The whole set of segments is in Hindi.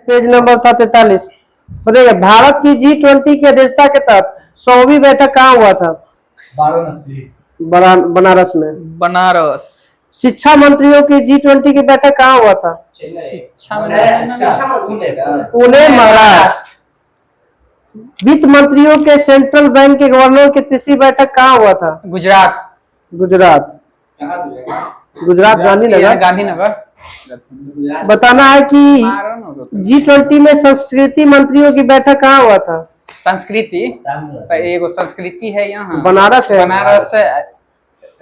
पेज नंबर था 43। बताइए भारत की G20 की अध्यक्षता के तहत 100वीं बैठक कहाँ हुआ था? वाराणसी। बनारस में। बनारस। शिक्षा मंत्रियों की G20 की बैठक कहाँ हुआ था? शिक्षा पुणे महाराष्ट्र। वित्त मंत्रियों के सेंट्रल बैंक के गवर्नर की तीसरी बैठक कहाँ हुआ था? गुजरात। गुजरात। गुजरात गांधीनगर। गांधीनगर। बताना है कि G20 में संस्कृति मंत्रियों की बैठक कहाँ हुआ था? संस्कृति एगो संस्कृति है यहाँ बनारस है। बनारस है।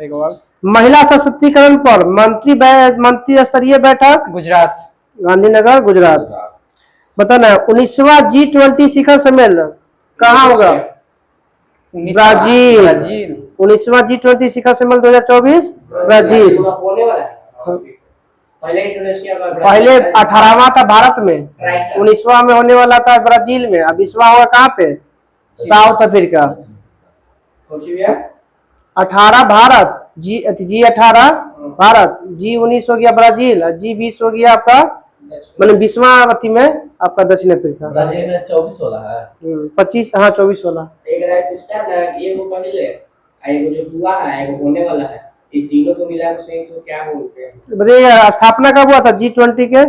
एगो और महिला सशक्तिकरण पर मंत्री स्तरीय बैठक गुजरात। गांधीनगर गुजरात। बताना 19वां G20 शिखर सम्मेलन कहाँ होगा? ब्राजील। 19वां G20 शिखर सम्मेलन 2024 ब्राजील। पहले 18वां था भारत में, 19वां में होने वाला था ब्राजील में, अब 20वां होगा कहाँ पे? South Africa. 18 Bharat, G18 Bharat, G19 हो गया ब्राजील, G20 हो गया आपका मतलब 20वां अथी में आपका दक्षिण अफ्रीका। ब्राजील में 24 वाला है। 25 हाँ 24 वाला। तीनों को मिला तो क्या बोलते हैं? बताइए स्थापना कब हुआ था G20 के?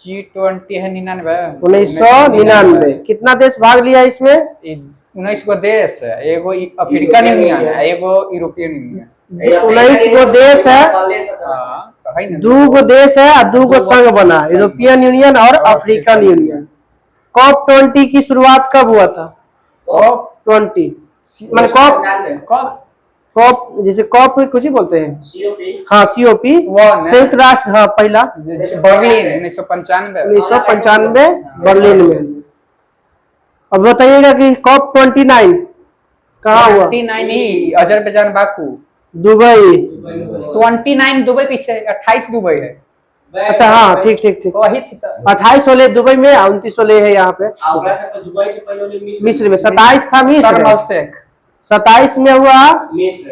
G20 है 1999। कितना देश भाग लिया इसमें? 19 गो देश है, एगो अफ्रीकन यूनियन है, एगो यूरोपियन यूनियन। 19 गो देश है, 2 गो देश है और 2 गो संघ बना, यूरोपियन यूनियन और अफ्रीकन यूनियन। COP20 की शुरुआत कब हुआ था? COP20 मतलब कॉप जैसे कॉप कुछ ही बोलते हैं। हाँ COP संयुक्त राष्ट्र, हाँ पहला बर्लिन 1995 बर्लिन में। अब बताइएगा कि COP29 कहाँ हुआ? 29 ही अजरबैजान बाकू। दुबई। 29 दुबई कैसे? 28 दुबई है। अच्छा हाँ ठीक ठीक ठीक, वही थी 28 वाले दुबई में, 29 वाले है यहाँ पे मिस्र में। 27 था मिस्र, 27 में हुआ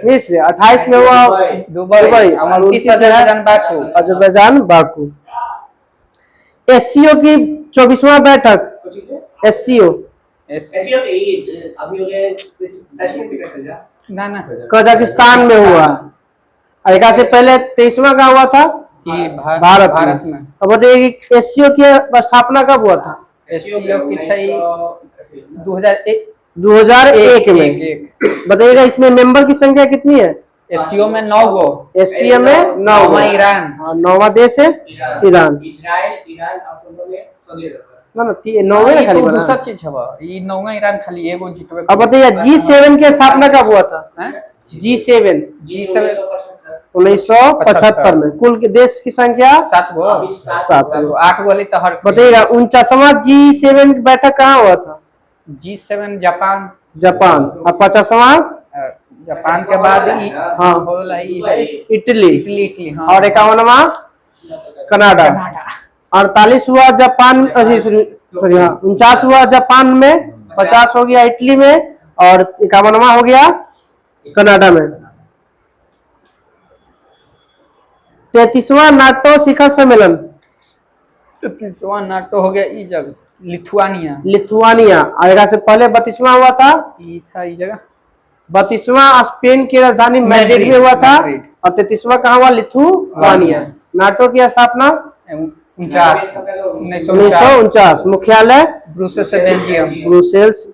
मिस्र, 28 में हुआ दुबई, 29 अजरबैजान बाकू। SCO की 24वां बैठक, SCO कजाकिस्तान में हुआ। एक से पहले 23वां का हुआ था भारत में। अब बताइए कि SCO की स्थापना कब हुआ था? SCO की थी 2001 में। बताइएगा इसमें मेंबर की संख्या कितनी है? SCO में 9 गो। SCO में 9 गो। ईरान। 9वां देश है ईरान। ना ना 9वें ना खाली दूसरा चीज है ये 9वां ईरान खाली एगो जितवे। अब बताइए G7 की स्थापना कब हुआ था? G7 1975 में। कुल के देश की संख्या 7 गो। 8 गो तो हर। बताइएगा 49वां G7 बैठक कहाँ हुआ था? G7 Japan. और 50वां जापान के बाद हाँ इटली हाँ। और 51वां कनाडा। 48 हुआ जापान, सॉरी हाँ 49 हुआ जापान में, 50 हो गया इटली में और 51वां हो गया कनाडा में। 33वां नाटो शिखर सम्मेलन। 33वां नाटो हो गया ई जगह लिथुआनिया। और से पहले 32वां हुआ था ई था ई जगह। 32वां स्पेन की राजधानी मैड्रिड में हुआ था और 33वां कहाँ हुआ? लिथुआनिया। नाटो की स्थापना 1949। मुख्यालय ब्रुसेल्स बेल्जियम। ब्रुसेल्स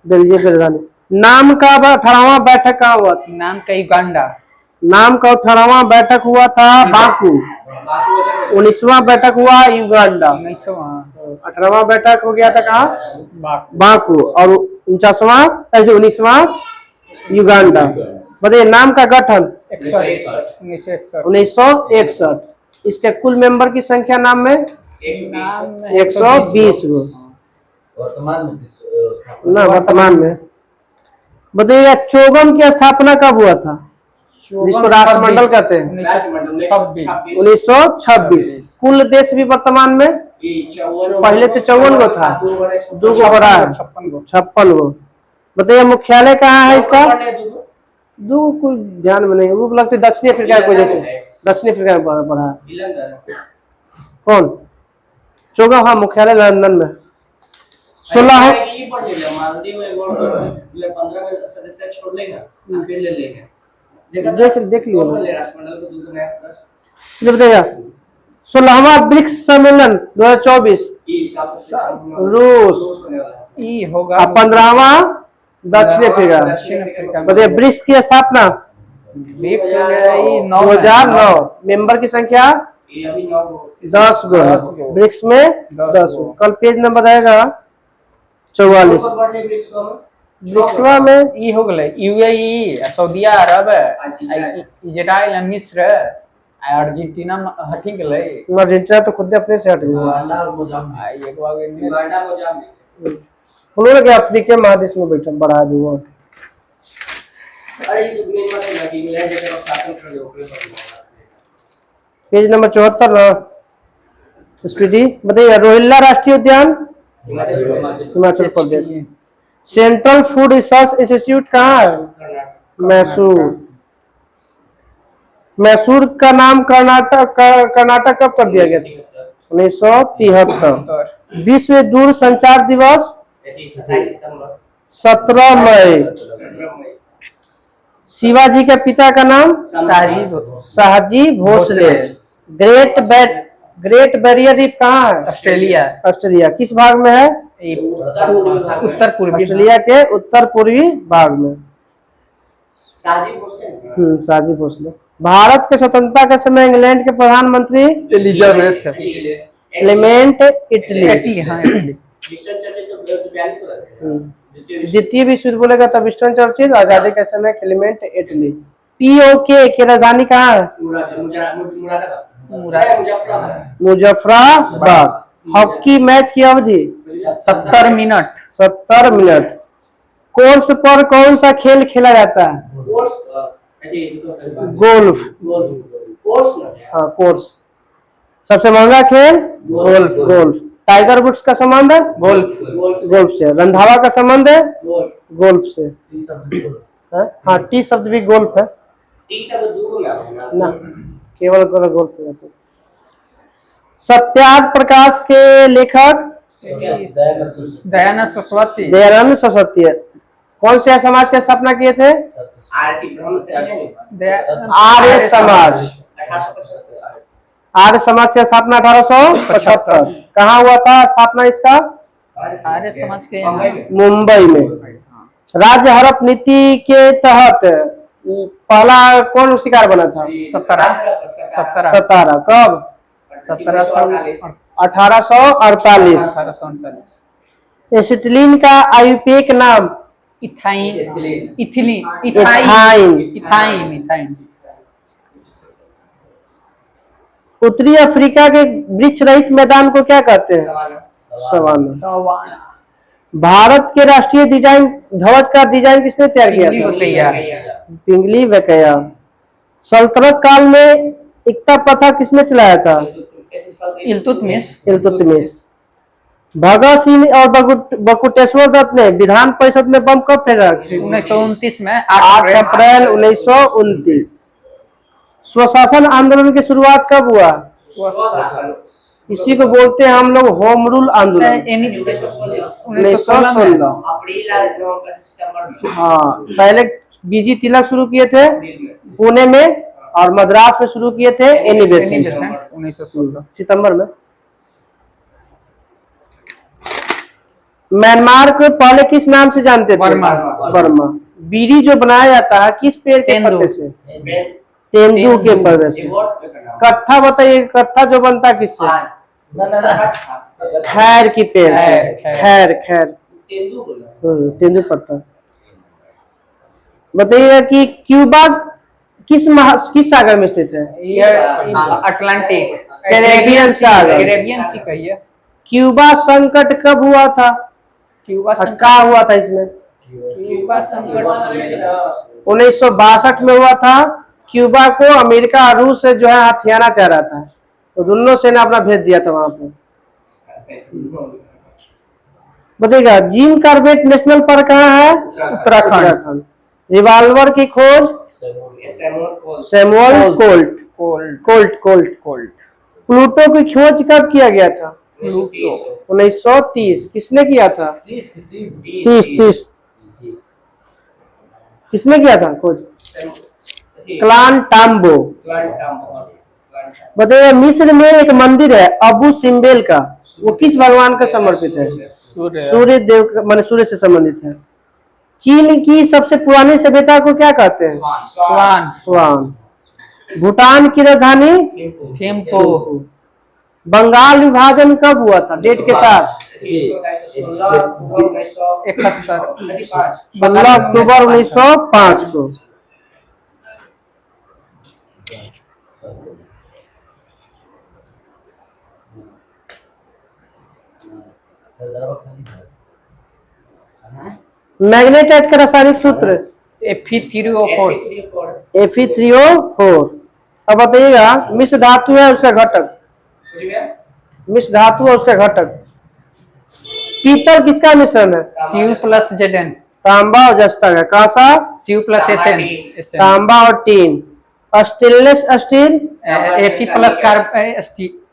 बेल्जियम की राजधानी। नाम का 18वां बैठक कहाँ हुआ था? नाम का युगांडा। नाम का 18वां बैठक हुआ था बाकू। 19वां बैठक हुआ युगांडा। 18वां बैठक हो गया था कहाँ? बाकू। और 49वां ऐसे 19वां युगांडा। बताइए नाम का गठन 1961। इसके कुल मेंबर की संख्या नाम में 120 गो वर्तमान में। बताइए चोगम की स्थापना कब हुआ था? जिसको राष्ट्रमंडल कहते हैं 1926। कुल देश भी वर्तमान में पहले तो 54 गो था, 2 गो बढ़ा है 56 गो। बताइए मुख्यालय कहाँ है इसका? 2 कुछ ध्यान में नहीं, वो लगता है दक्षिण अफ्रीका की वजह से दक्षिण अफ्रीका में बढ़ा। कौन चौदहवां मुख्यालय लंदन में। 16 ये पढ़ लेगा मालदीव में वो 15 में सदस्य छोड़ लेगा फिर ले लेगा देख लियो ना। राष्ट्रमंडल को दूसरा नया सदस्य चलिए बताइएगा 16वां ब्रिक्स सम्मेलन 2024 रूस होने वाला है। ई होगा और 15वां दक्षिण अफ्रीका। दक्षिण अफ्रीका में। बताइए ब्रिक्स की स्थापना ब्रिक्स हो गया ई 9 में। 2009। मेंबर की संख्या ये अभी 9 10 गो। 10 गो। ब्रिक्स में 10 गो। कल पेज नंबर रहेगा 44। ब्रिक्सवा में ई हो गए यूएई, सऊदी अरब, इजराइल, मिस्र, अर्जेंटीना हटी गए। अर्जेंटीना तो खुद अपने से हट गया। रुवांडा और मोजाम्बिक। एक बार युगांडा मोजाम्बिक। उन्होंने क्या अफ्रीका महादेश में बैठा बढ़ा दूंगा। अरे ये तो मेन बात है ना कि इंग्लैंड जगह शासन कर रहे हो पेज नंबर 74 ना स्पीडी। बताइए रोहिल्ला राष्ट्रीय उद्यान Himachal Pradesh. Central food research institute कहाँ है? मैसूर। मैसूर का नाम कर्नाटक कब कर दिया गया था? 1973। विश्व दूरसंचार दिवस 27 सितंबर 17 मई। शिवाजी के पिता का नाम Shahaji Bhosale. Great barrier reef कहाँ है? ऑस्ट्रेलिया। ऑस्ट्रेलिया किस भाग में है? उत्तर पूर्वी। ऑस्ट्रेलिया के उत्तर पूर्वी भाग में। शाहजी भोसले। भारत के स्वतंत्रता के समय इंग्लैंड के प्रधानमंत्री एलिजाबेथ क्लेमेंट इटली। हाँ इटली। विंस्टन चर्चिल तो 42 वाला थे। द्वितीय विश्व युद्ध बोलेगा तो विंस्टन चर्चिल। आजादी के समय क्लेमेंट इटली। पीओके की राजधानी कहाँ है? मुजफ्फराबाद। हॉकी मैच की अवधि 70 मिनट। 70 मिनट। कोर्स पर कौन सा खेल खेला जाता है? गोल्फ। हाँ कोर्स। सबसे महंगा खेल गोल्फ। टाइगर वुड्स का संबंध है गोल्फ से। रंधावा का संबंध है गोल्फ से। हाँ टी शब्द भी गोल्फ है ना, केवल गोल्फ है। सत्याग्रह प्रकाश के लेखक दयानंद सरस्वती। दयानंद सरस्वती है। कौन से समाज की स्थापना किए थे? आर्य समाज। आर्य समाज की स्थापना 1875। कहाँ हुआ था स्थापना इसका? आर्य समाज के मुंबई में। राज्य हड़प नीति के तहत पहला कौन शिकार बना था? 17 कब? 1848। एसिटिलीन का आयुर्वेदिक नाम? इथाइन। उत्तरी अफ्रीका के वृक्ष रहित मैदान को क्या कहते हैं? सवाना। भारत के राष्ट्रीय डिजाइन ध्वज का डिजाइन किसने तैयार किया था? पिंगली वैकेया। सल्तनत काल में एकता प्रथा किसने चलाया था? इल्तुतमिश। भगत सिंह और बटुकेश्वर दत्त ने विधान परिषद में बम कब फेंका? 1929 में 8 अप्रैल 1929। स्वशासन आंदोलन की शुरुआत कब हुआ? इसी को बोलते हैं हम लोग होम रूल आंदोलन। 1916। हाँ पहले बीजी तिलक शुरू किए थे पुणे में और मद्रास में शुरू किए थे एनी बेसेंट 1916 सितंबर में। म्यांमार को पहले किस नाम से जानते थे? बर्मा। बीड़ी जो बनाया जाता है किस पेड़ के पत्ते से? तेंदू के पौधे से। कत्था बताइए, कत्था जो बनता है किससे? खैर की पेड़ से। खैर तेंदू पत्ता। बताइए कि क्यूबा किस सागर में स्थित है? अटलांटिक कैरेबियन सागर। कैरेबियन सी कहिए। क्यूबा संकट कब हुआ था? क्यूबा क्या हुआ था इसमें? क्यूबा संकट 1962 में हुआ था। क्यूबा को अमेरिका और रूस से जो है हथियाना चाह रहा था, तो दोनों सेना अपना भेज दिया था वहां पे। बताइएगा जिम कार्बेट नेशनल पार्क कहाँ है? उत्तराखंड। रिवाल्वर की खोज सैमुअल कोल्ट। प्लूटो की खोज कब किया गया था? 1930 किसने किया था? 30 की 30 30 किसने किया था खोज? क्लांटाम्बो। बताइए मिस्र में एक मंदिर है अबू सिम्बेल का, वो किस भगवान का समर्पित है? सूर्य देव माने सूर्य से संबंधित है। चीन की सबसे पुरानी सभ्यता को क्या कहते हैं? स्वान। स्वान। भूटान की राजधानी थिम्पू। बंगाल विभाजन कब हुआ था डेट के साथ? 16 अक्टूबर 1905 को। मैग्नेटाइट का रासायनिक सूत्र Fe3O4। Fe3O4। अब बताइएगा मिश्र धातु है उसका घटक, मिश्र धातु है उसका घटक। पीतल किसका मिश्रण है? Cu plus Zn। तांबा और जस्ता है। कांसा Cu प्लस Sn। तांबा और tin. Stainless steel Fe plus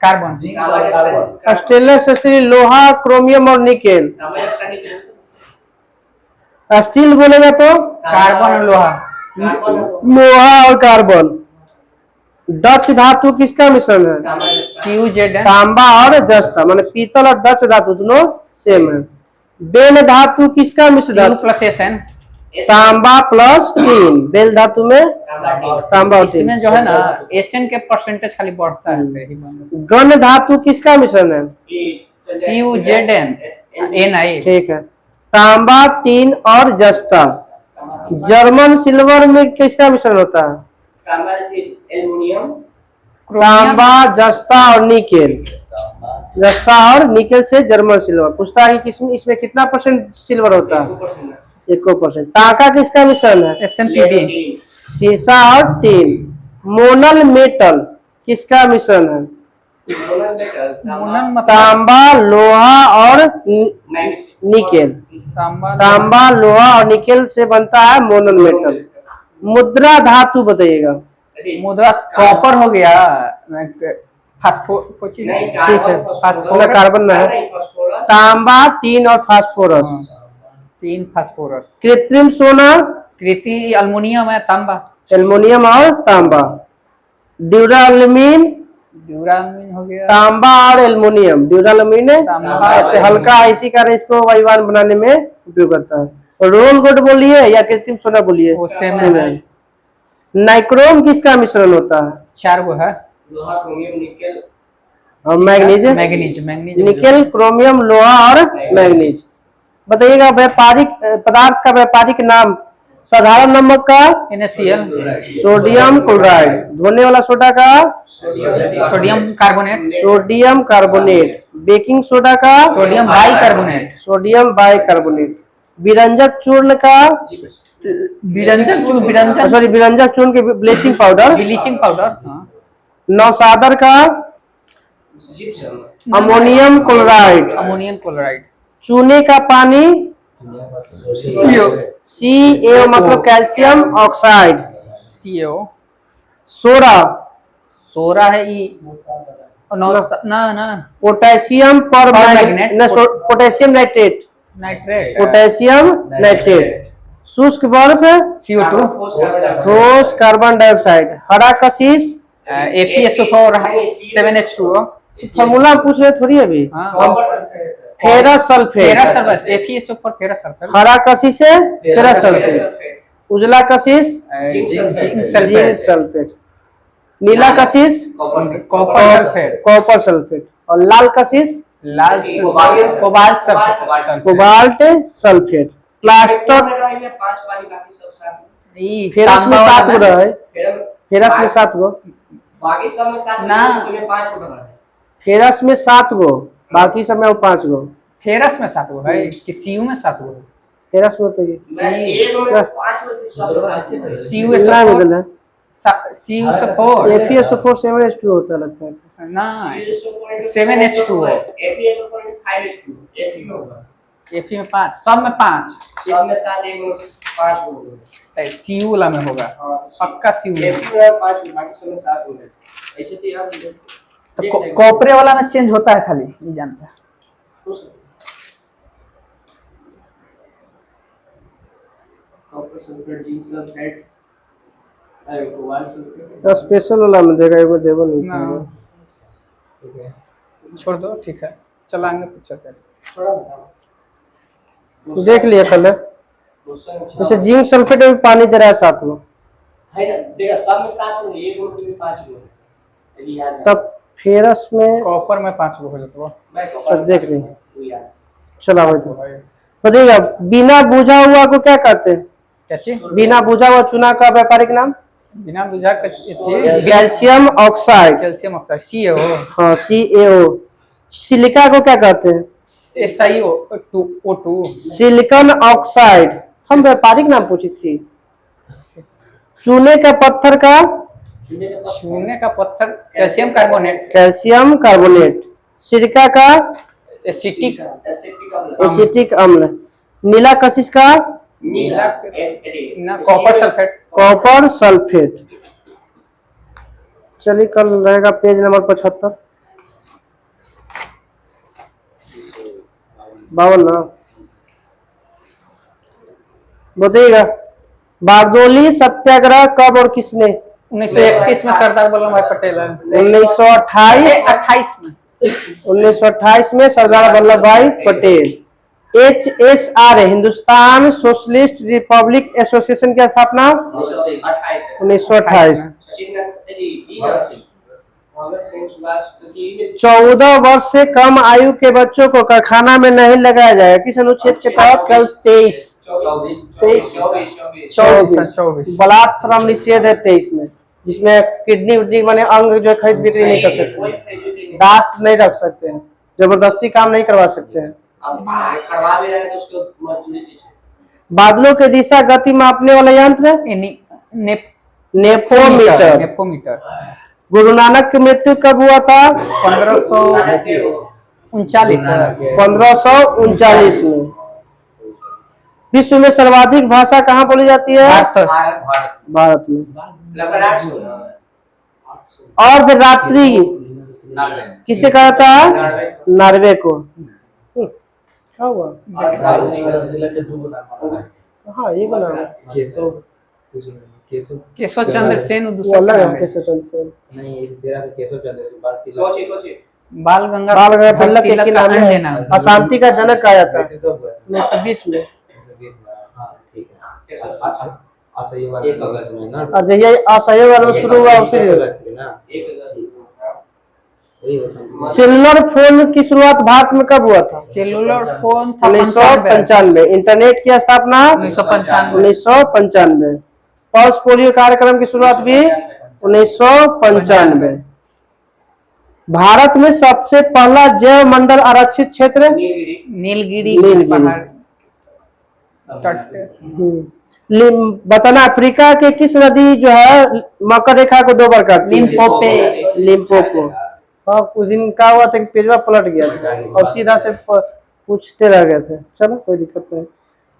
carbon. Stainless steel लोहा क्रोमियम और निकेल। स्टील बोलेगा तो कार्बन और लोहा। लोहा और कार्बन। डच धातु किसका मिश्रण है? Cu Zn। तांबा और जस्ता माने पीतल और डच धातु दोनों सेम है। बेल धातु किसका मिश्रण? Cu plus Sn। तांबा प्लस टीन। बेल धातु में तांबा और टीन। इसमें जो है ना Sn के परसेंटेज खाली बढ़ता है। गन धातु किसका मिश्रण है? Cu Zn Na। ठीक है। तांबा टीन और जस्ता। जर्मन सिल्वर में किसका मिश्रण होता है? तांबा जस्ता और निकेल। जस्ता और निकेल से जर्मन सिल्वर। पूछता है कि इसमें कितना परसेंट सिल्वर होता है? 1%। टाका किसका मिश्रण है? SnPb। सीसा और टीन। मोनल मेटल किसका मिश्रण है? तांबा लोहा और निकेल। तांबा लोहा और निकेल से बनता है मोनल मेटल। मुद्रा धातु बताइएगा। मुद्रा कॉपर हो गया। ठीक है। कार्बन में है। तांबा टीन और फास्फोरस। 3 फास्फोरस। कृत्रिम सोना कृति अल्मुनियम है तांबा। एल्युमिनियम और तांबा। ड्यूरालुमिन ड्यूरामीन हो गया। तांबा और एल्युमिनियम। ड्यूरालुमिन तांबा सबसे हल्का है, इसी कारण इसको वायुवान बनाने में उपयोग करता है। रोल गोल्ड बोलिए या कृत्रिम सोना बोलिए, वो सेम है। नाइक्रोम किसका मिश्रण होता है? 4 वो है। और मैग्नीज। मैग्नीज। निकेल क्रोमियम लोहा और मैग्नीज। बताइएगा व्यापारिक पदार्थ का व्यापारिक नाम। साधारण नमक का NaCl। Sodium chloride. धोने वाला सोडा का sodium carbonate. Sodium carbonate. Baking soda का सोडियम बाइकार्बोनेट। Sodium bicarbonate. विरंजक चूर्ण का विरंजक सॉरी विरंजक चूर्ण के ब्लीचिंग पाउडर। Bleaching powder. नौसादर का अमोनियम क्लोराइड। Ammonium chloride. चूने का पानी CaO मतलब कैल्शियम ऑक्साइड। CO। सोडा सोरा है ई ना पोटेशियम पर potassium nitrate. Nitrate. Potassium nitrate. शुष्क बर्फ CO2। ठोस कार्बन डाइऑक्साइड। हरा कशिश FeSO4 7H2O। फॉर्मूला पूछ रहे थोड़ी अभी। Ferrous sulphate. FeSO4 ferrous sulphate. हरा कशिश है फेरस सल्फेट। उजला कशिश जिंक जिंक सल्फेट। नीला कशिश कॉपर सल्फेट। Copper sulphate. और लाल कशिश लाल cobalt sulphate. Cobalt sulphate. Plaster ferrous में 7 गो रहे। फेरस में 7 गो। फेरस में 7 गो बाकी सब में 5 गो। फेरस में 7 गो है कि CU में 7 गो? फेरस में तो CuSO4 FeSO4 7H2 होता लगता है ना 7H2O। Fe में 5 सब में 5 CU वाला में होगा पक्का CU में। तो कॉपरे वाला में चेंज होता है खाली, ये जानता है। Copper sulphate, zinc sulphate, cobalt sulphate. Special वाला में देगा, एगो देवो नहीं ना। पाएगा। छोड़ दो, ठीक है, चलाएंगे पिक्चर पे। थोड़ा बताओ। देख लिया कल, जैसे जिंक सल्फेट में पानी दे रहा है 7 गो, है ना, देखा सब में 7 गो, एक ग्रुप में 5 गो है, ये याद है। तब फेरस में कॉपर में 5 गो हो जाता है। मैं चल देख रही वो याद। चला भाई तो बताइएगा, बिना बुझा हुआ को क्या कहते हैं? क्या चीज? बिना बुझा हुआ चूना का व्यापारिक नाम? बिना बुझा calcium oxide. Calcium oxide, CaO। हाँ CaO। सिलिका को क्या कहते हैं? SiO2। सिलिकॉन ऑक्साइड, हम व्यापारिक नाम पूछी थी। चूने का पत्थर का? चूने का पत्थर कैल्शियम कार्बोनेट। Calcium carbonate. सिरका का? एसिटिक एसिटिक अम्ल। नीला कशिश का? नीला ना, कॉपर सल्फेट। Copper sulphate. चलिए कल रहेगा पेज नंबर 75 52 ना। बताइएगा, बारदोली सत्याग्रह कब और किसने? 1931 में सरदार वल्लभ भाई पटेल है। 1928 में 1928 में सरदार वल्लभ भाई Patel. HSR Hindustan socialist Republic association की स्थापना 1928। 14 वर्ष से कम आयु के बच्चों को कारखाना में नहीं लगाया जाएगा, किस अनुच्छेद के तहत? कल 23 बलात्कार निषेध है 23 में, जिसमें किडनी उडनी बने अंग जो खरीद बिक्री नहीं कर सकते, दास नहीं रख सकते हैं, जबरदस्ती काम नहीं करवा सकते हैं। करवा भी रहे तो उसको मजदूरी दीजिए। बादलों के दिशा गति मापने वाला यंत्र? नेफोमीटर। नेफोमीटर। गुरु नानक की मृत्यु कब हुआ था? 1539 में। विश्व में सर्वाधिक भाषा कहाँ बोली जाती है? भारत में। अर्धरात्रि किसे कहा था? नॉर्वे को। क्या हुआ? हाँ ये बना केशव चंद्र सेन वो अलग है। केशव चंद्र सेन नहीं, तेरा तो केशव चंद्र बाल गंगा तिलक के नाम है। अशांति का जनक कहा जाता है 1920 में। असहयोग 1 अगस्त में ना। अच्छा, ये असहयोग वाला में शुरू हुआ उसी दिन। सेलुलर फोन की शुरुआत भारत में कब हुआ था? Cellular phone 1995। इंटरनेट की स्थापना 1995। पल्स पोलियो कार्यक्रम की शुरुआत भी 1995। भारत में सबसे पहला जैव मंडल आरक्षित क्षेत्र? नीलगिरी बताना, अफ्रीका के किस नदी जो है मकर रेखा को 2 बार काटती है? लिम्पोपो। हाँ, कुछ दिन का हुआ था कि पेजवा पलट गया था और सीधा से पूछते रह गए थे। चलो कोई दिक्कत नहीं।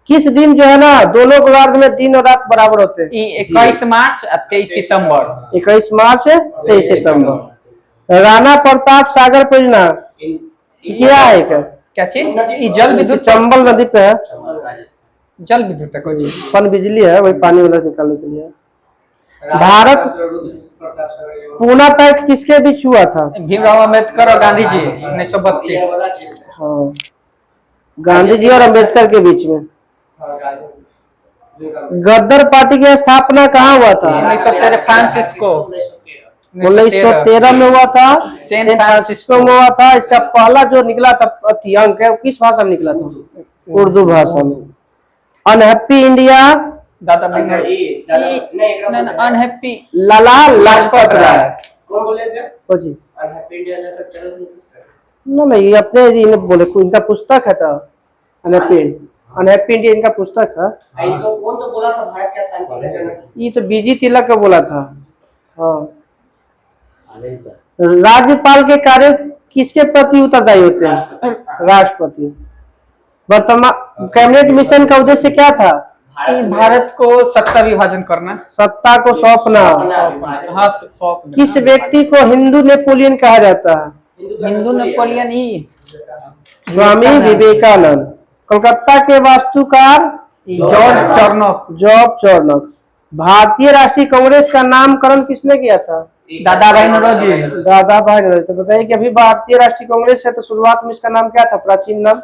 किस दिन जो है ना दोनों गोलार्ध में दिन और रात बराबर होते हैं? 21 मार्च और 23 सितंबर। 21 मार्च 23 सितंबर। राणा प्रताप सागर परियोजना क्या है? क्या चीज? जल विद्युत चंबल नदी पे है। जल विद्युत है कोई पन बिजली है, वही पानी वाला निकालने के लिए। भारत पूना पैक्ट किसके बीच हुआ था? भीमराव अम्बेडकर और गांधी जी 1932। हाँ, गांधी जी और अम्बेडकर के बीच में। गदर पार्टी की स्थापना कहाँ हुआ था? 1913 फ्रांसिस्को 1913 में हुआ था, सैन फ्रांसिस्को में हुआ था। इसका पहला जो निकला था अंक है, किस भाषा में निकला था? उर्दू भाषा में। अनहैप्पी इंडिया दादा अनहैप्पी लाला लाजपत राय। कौन बोले थे? अनहैप्पी इंडिया लेकर चल नहीं, ये अपने बोले, इनका पुस्तक है था अनहैप्पी इंडिया, इनका पुस्तक है। इनको कौन तो बोला था भारत का शांति का जनक? ये तो बीजी तिलक का बोला था। हाँ, राज्यपाल के कार्य किसके प्रति उत्तरदायी होते हैं? राष्ट्रपति। वर्तमान कैबिनेट मिशन का उद्देश्य क्या था? भारत को सत्ता विभाजन करना। सत्ता को सौंपना। हाँ, सौंप देना। किस व्यक्ति को हिंदू नेपोलियन कहा जाता है? हिंदू नेपोलियन ही स्वामी विवेकानंद। कोलकाता के वास्तुकार जॉर्ज चर्नोक। जॉर्ज चर्नोक। भारतीय राष्ट्रीय कांग्रेस का नामकरण किसने किया था? दादा भाई नौरोजी। दादा भाई नौरोजी। तो बताइए कि अभी भारतीय राष्ट्रीय कांग्रेस है तो शुरुआत में इसका नाम क्या था, प्राचीन नाम?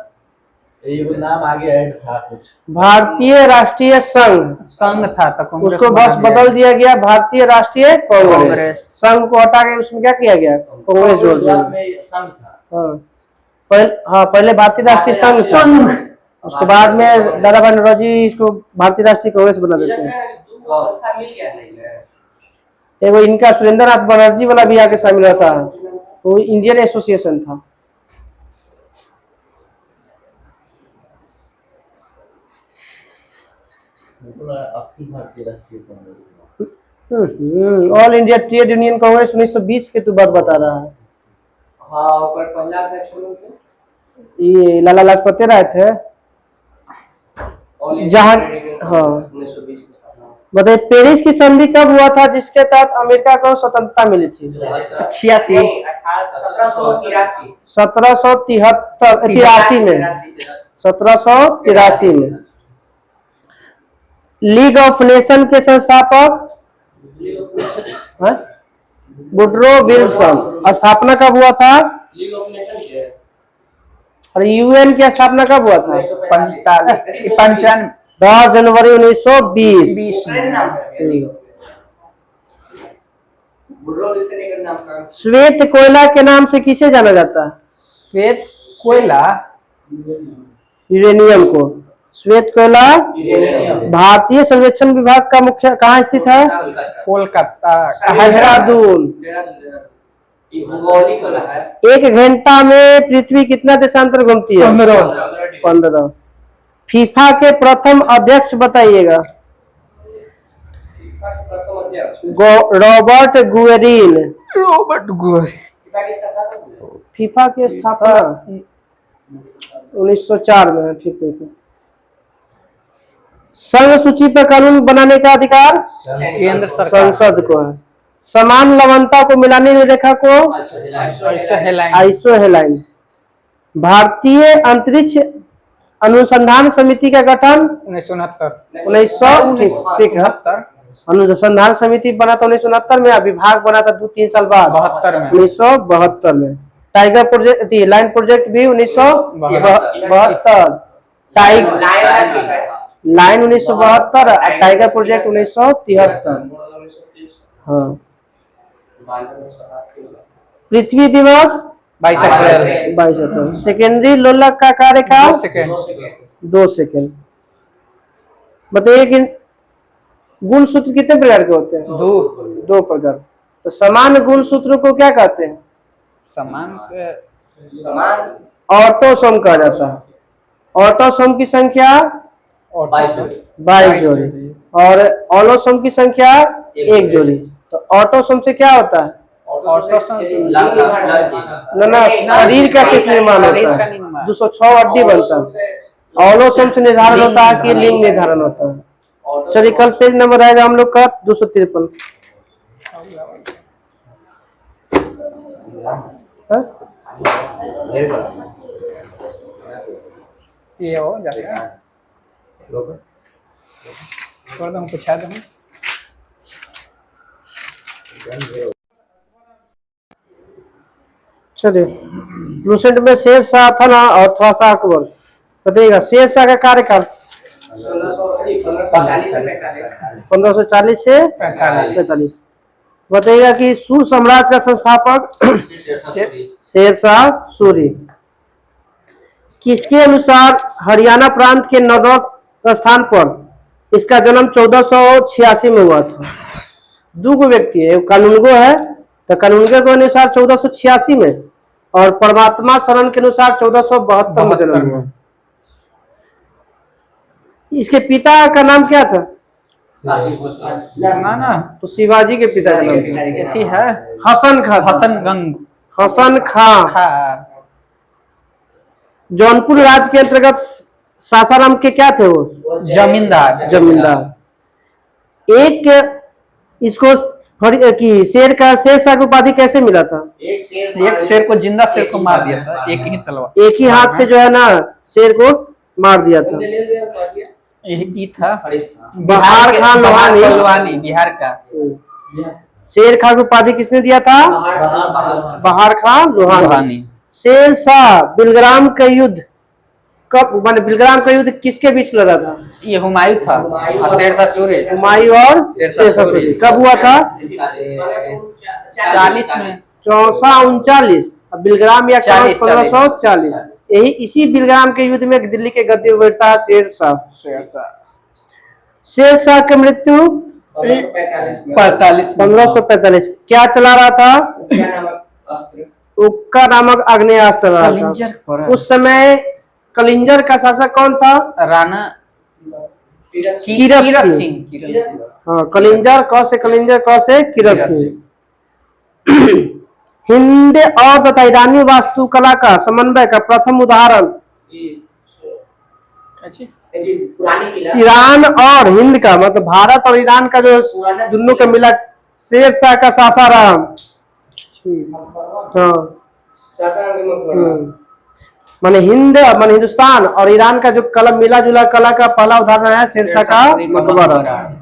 ये नाम आगे ऐड था कुछ। भारतीय राष्ट्रीय संघ। संघ था तो कांग्रेस उसको बस बना दिया। बदल दिया गया भारतीय राष्ट्रीय कांग्रेस। कांग्रेस। संघ को हटा के उसमें क्या किया गया, कांग्रेस जोड़ दिया। हाँ, पहले भारतीय राष्ट्रीय संघ था। उसके बाद में दादा भाई नौरोजी इसको भारतीय राष्ट्रीय कांग्रेस बना देते हैं। संस्था मिल गया है। एगो इनका सुरेंद्र नाथ बनर्जी वाला भी आके शामिल होता है, वो इंडियन एसोसिएशन था। All India trade union Congress 1920 के तू बात बता रहा है। हाँ, ऊपर पंजाब है छोड़ो के। ये लाला लाजपत राय थे। जहाँ हाँ 1920 में स्थापना। बताइए पेरिस की संधि कब हुआ था जिसके तहत अमेरिका को स्वतंत्रता मिली थी? 86। 1783 में। 1783 में। लीग ऑफ नेशन के संस्थापक वुडरो विल्सन। स्थापना कब हुआ था? लीग ऑफ नेशन के और यूएन की स्थापना कब हुआ था? 95। 10 जनवरी 1920। श्वेत कोयला के नाम से किसे जाना जाता है? श्वेत कोयला यूरेनियम को। श्वेत कोयला भारतीय सर्वेक्षण विभाग का मुख्य कहाँ स्थित है? कोलकाता। देहरादून। एक घंटा में पृथ्वी कितना देशांतर घूमती है? 15। फीफा के प्रथम अध्यक्ष बताइएगा। Robert Guerin. Robert Guerin. FIFA की स्थापना 1904 में। ठीक है। संघ सूची पर कानून बनाने का अधिकार केंद्र सरकार संसद को है। समान लवणता को मिलाने वाली रेखा को आइसोहेलाइन। भारतीय अंतरिक्ष अनुसंधान समिति का गठन 1969। ठीक है। अनुसंधान समिति बना था 1969 में। विभाग बना था 2-3 साल बाद 1972 में। टाइगर प्रोजेक्ट लाइन प्रोजेक्ट भी 1972। लाइन 1972 और टाइगर प्रोजेक्ट 1973। हाँ। पृथ्वी दिवस 22 अप्रैल। सेकेंडरी लोलक का कार्यकाल 2 सेकेंड। बताइए कि गुण सूत्र कितने प्रकार के होते हैं? 2 प्रकार। तो समान गुण सूत्रों को क्या कहते हैं? समान ऑटोसोम कहा जाता है। ऑटोसोम की संख्या 22 जोड़ी और ऑलोसोम की संख्या 1 जोड़ी। तो ऑटोसोम से क्या होता है? ना शरीर का सिर्फ निर्माण होता है। 206 हड्डी बनता है। ऑलोसोम से निर्धारण होता है कि लिंग निर्धारण होता है। चलिए कल पेज नंबर आएगा हम लोग का 253। ये हो जाएगा। छोड़ दो, पूछा दो। चलिए लूसेंट में शेर शाह था ना और थोड़ा सा अकबर। बताइएगा शेर शाह का कार्यकाल 1540 से 45। बताइएगा कि सूर साम्राज्य का संस्थापक शेर शाह सूरी। किसके अनुसार हरियाणा प्रांत के नौरव स्थान पर इसका जन्म 1486 में हुआ था? 2 व्यक्ति है, कानूनगो है तो कानूनगो के अनुसार 1486 में और परमात्मा शरण के अनुसार 1472 में जन्म हुआ। इसके पिता का नाम क्या था? ना तो शिवाजी के पिता का नाम है हसन खां। हसन खां। जौनपुर राज्य के अंतर्गत सासाराम के क्या थे वो? जमींदार। जमींदार। एक इसको शेर शाह की उपाधि कैसे मिला था? एक शेर को जिंदा शेर को मार दिया सर, एक ही तलवार, एक ही हाथ से जो है ना शेर को मार दिया था। यही था बहार खान लोहानी। बिहार का। शेर खान की उपाधि किसने दिया था? बहार खान लोहानी। शेर शाह बिलग्राम का युद्ध कब, माने बिलग्राम का युद्ध किसके बीच लड़ा था? ये हुमायूं था और शेर शाह सूरी। हुमायूं और शेर शाह सूरी। कब हुआ था? 40 में। 439 बिलग्राम या 1540। यही इसी बिलग्राम के युद्ध में दिल्ली के गद्दी पर बैठा शेर शाह। शेर शाह की मृत्यु 1545। क्या चला रहा था? उक्का नामक आग्नेयास्त्र चला रहा था। उस समय कलिंजर का शासक कौन था? राणा कीरत सिंह। हाँ, कलिंजर क से कीरत सिंह। हिंद और तथा ईरानी वास्तुकला का समन्वय का प्रथम उदाहरण? ईरान और हिंद का, मतलब भारत और ईरान का जो दोनों का मिला, शेर शाह का सासाराम। हाँ, माने हिंदुस्तान और ईरान का जो कला मिला जुला कला का पहला उदाहरण है शेर शाह का मकबरा।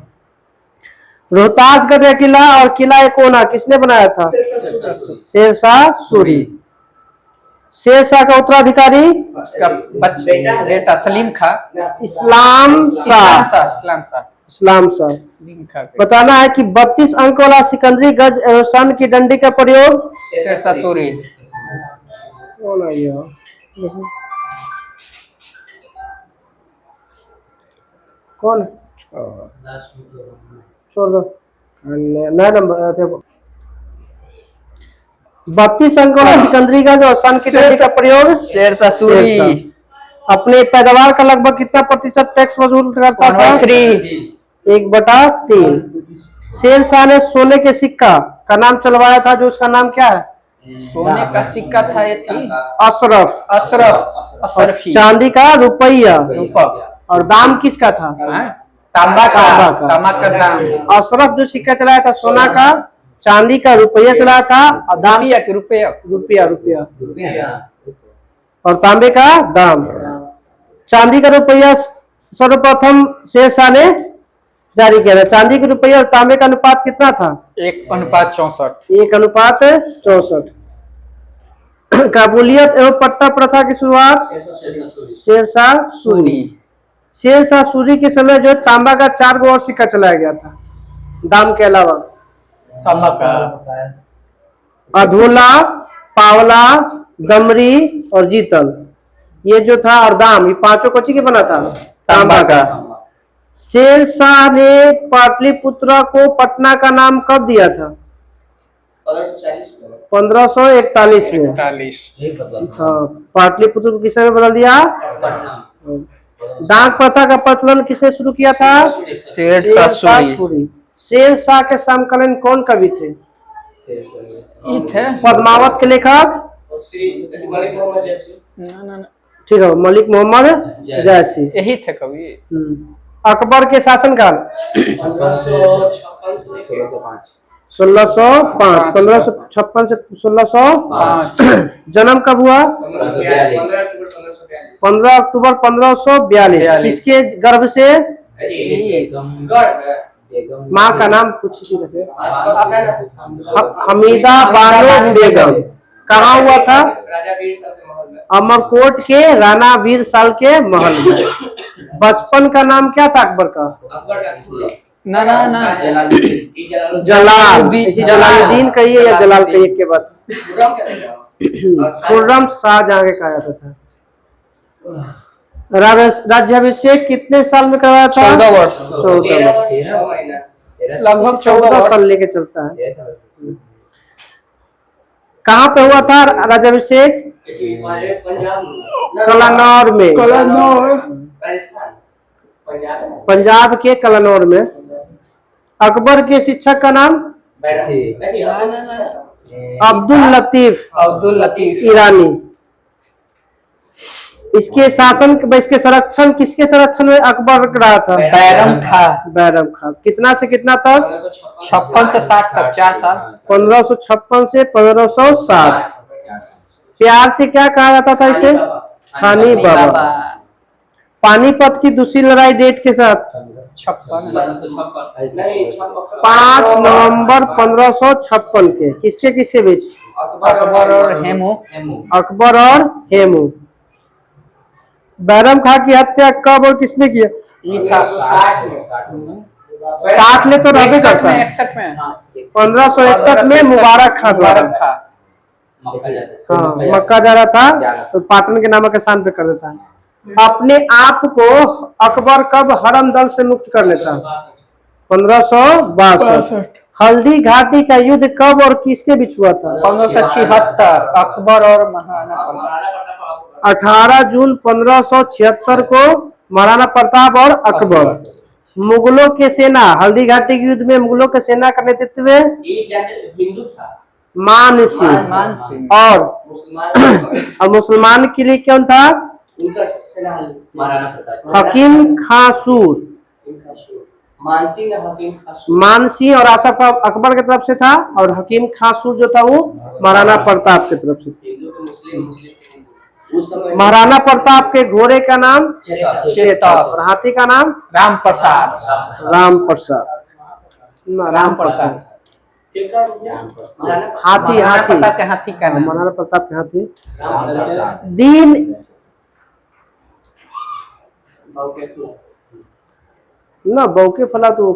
रोहतासगढ़ का किला और किला कोना किसने बनाया था? शेर शाह सूरी। शेर शाह का उत्तराधिकारी? उसका बेटा सलीम खां। इस्लाम शाह। बताना है कि 32 अंक वाला सिकंदरी गज एवं सन की डंडी का प्रयोग? शेर शाह सूरी। कौन? छोड़ दो, नया नंबर। 32 अंक वाला सिकंदरी गज और सन की डंडी का प्रयोग? शेर शाह सूरी। अपने पैदावार का लगभग कितना प्रतिशत टैक्स वसूल करता था? 1/3। शेर शाह ने सोने के सिक्का का नाम चलवाया था, जो उसका नाम क्या है? सोने का सिक्का था, ये थी अशरफ। चांदी का रुपया। और दाम किसका था? तांबा का दाम। अशरफ जो सिक्का चलाया था सोना का, चांदी का रुपया चलाया था, और दाम रुपया और तांबे का दाम। चांदी का रुपया सर्वप्रथम शेर शाह ने जारी किया था। चांदी के रुपये और तांबे का अनुपात कितना था? 1:64। 1:64। काबुलियत एवं पट्टा प्रथा की शुरुआत? शेर शाह सूरी। शेर शाह सूरी के समय जो तांबा का 4 और सिक्का चलाया गया था, दाम के अलावा। तांबा का अधूला, पावला, गमरी और जीतल, ये जो था, और दाम, ये पांचों कोची के बना था? तांबा का। शेर शाह ने पाटलिपुत्र को पटना का नाम कब दिया था? 1541 में। हाँ, पाटलिपुत्र को किसने बदल दिया? डाक प्रथा का प्रचलन किसने शुरू किया था? शेर शाह सूरी। शेर शाह के समकालीन कौन कवि थे? पद्मावत के लेखक? ठीक है, मलिक मोहम्मद जैसी, यही थे कवि। अकबर के शासनकाल? 1605। 1556 से 1605। जन्म कब हुआ? 15 अक्टूबर 1542। किसके गर्भ से? माँ का नाम कुछ इसी तरह से, हमीदा बानो बेगम। कहाँ हुआ था? अमरकोट के राणा वीर साल के महल में। बचपन का नाम क्या था अकबर का? ना जलालुद्दीन कहिए या जलाल कहिए के बाद खुर्रम शाहजहां के कहा जाता था। राज्याभिषेक कितने साल में करवाया था? 14 वर्ष। 14 लगभग 14 साल लेके चलता है। कहाँ पे हुआ था राज्याभिषेक? कलानौर में। पंजाब के कलानौर में। अकबर के शिक्षक का नाम? अब्दुल लतीफ अब्दुल लतीफ ईरानी। इसके शासन, इसके संरक्षण, किसके संरक्षण में अकबर रहा था? बैरम खा। बैरम खां। कितना से कितना तक? 56 से 60 तक, 4 साल। 1556 से 1560। प्यार से क्या कहा जाता था इसे? खानी बाबा। पानीपत की दूसरी लड़ाई डेट के साथ? 5 नवंबर 1556 के। किसके किसके बीच? अकबर और हेमू। अकबर और हेमू। बैरम खां की हत्या कब और किसने किया? 60 में तो रहबे करता है। 61 में 1561 में मुबारक खां द्वारा। हाँ, मक्का जा रहा था तो पाटन के नामक स्थान पे कर देता है। अपने आप को अकबर कब हरम दल से मुक्त कर लेता? 1562। हल्दी घाटी का युद्ध कब और किसके बीच हुआ था? 1576, अकबर और महाराणा प्रताप। 18 जून 1576 को महाराणा प्रताप और अकबर। मुगलों के सेना, हल्दी घाटी के युद्ध में मुगलों के सेना का नेतृत्व हिंदू था, मान सिंह। और मुसलमान के लिए कौन था? उनका सेना महाराणा प्रताप। हकीम खासूर। मानसिंह हकीम खासूर। मानसिंह और आसफ अकबर की तरफ से था, और हकीम खासूर जो था वो महाराणा प्रताप की तरफ से। हिंदू के मुस्लिम, मुस्लिम के हिंदू। उस समय महाराणा प्रताप के घोड़े का नाम चेतक। और हाथी का नाम राम प्रसाद। राम प्रसाद। राम प्रसाद। हाथी, महाराणा हाथी। प्रताप के हाथी का नाम। महाराणा प्रताप के हाथी। दीन ना बौके फला तो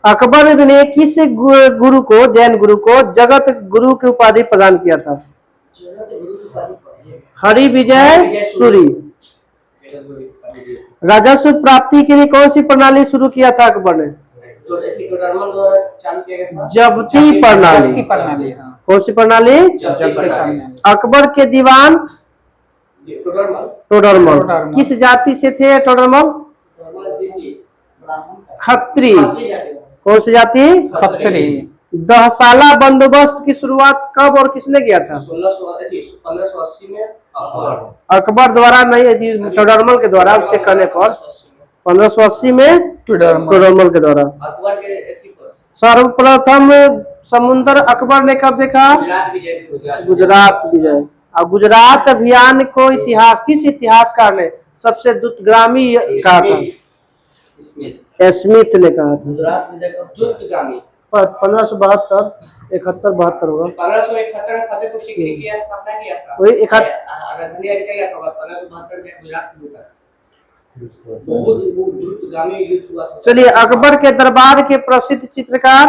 अकबर ने किस गुरु को, जैन गुरु को जगत गुरु की उपाधि प्रदान किया था? हरि विजय सूरी। राजस्व प्राप्ति के लिए कौन सी प्रणाली शुरू किया था अकबर ने? जब्ती प्रणाली। हाँ। कौन सी प्रणाली? जब्ती प्रणाली। अकबर के दीवान टोडरमल। किस जाति से थे टोडरमल? खत्री। कौन सी जाति? खत्री। दहसाला बंदोबस्त की शुरुआत कब और किसने किया था? 1580 में अकबर द्वारा नहीं, टोडरमल के द्वारा, उसके कहने पर 1580 में टोडरमल के द्वारा। अकबर के सर्वप्रथम समुद्र अकबर ने कब देखा? गुजरात विजय। और गुजरात अभियान को इतिहास, किस इतिहासकार ने सबसे द्रुतगामी कहा था? स्मिथ ने कहा था। गुजरात में द्रुतगामी 1572, 71, 72 होगा। 1571 में फतेहपुर सीकरी की स्थापना किया था। वही राजधानी किया था 1572 में गुजरात में हुआ। बहुत द्रुतगामी युद्ध हुआ था। चलिए, अकबर के दरबार के प्रसिद्ध चित्रकार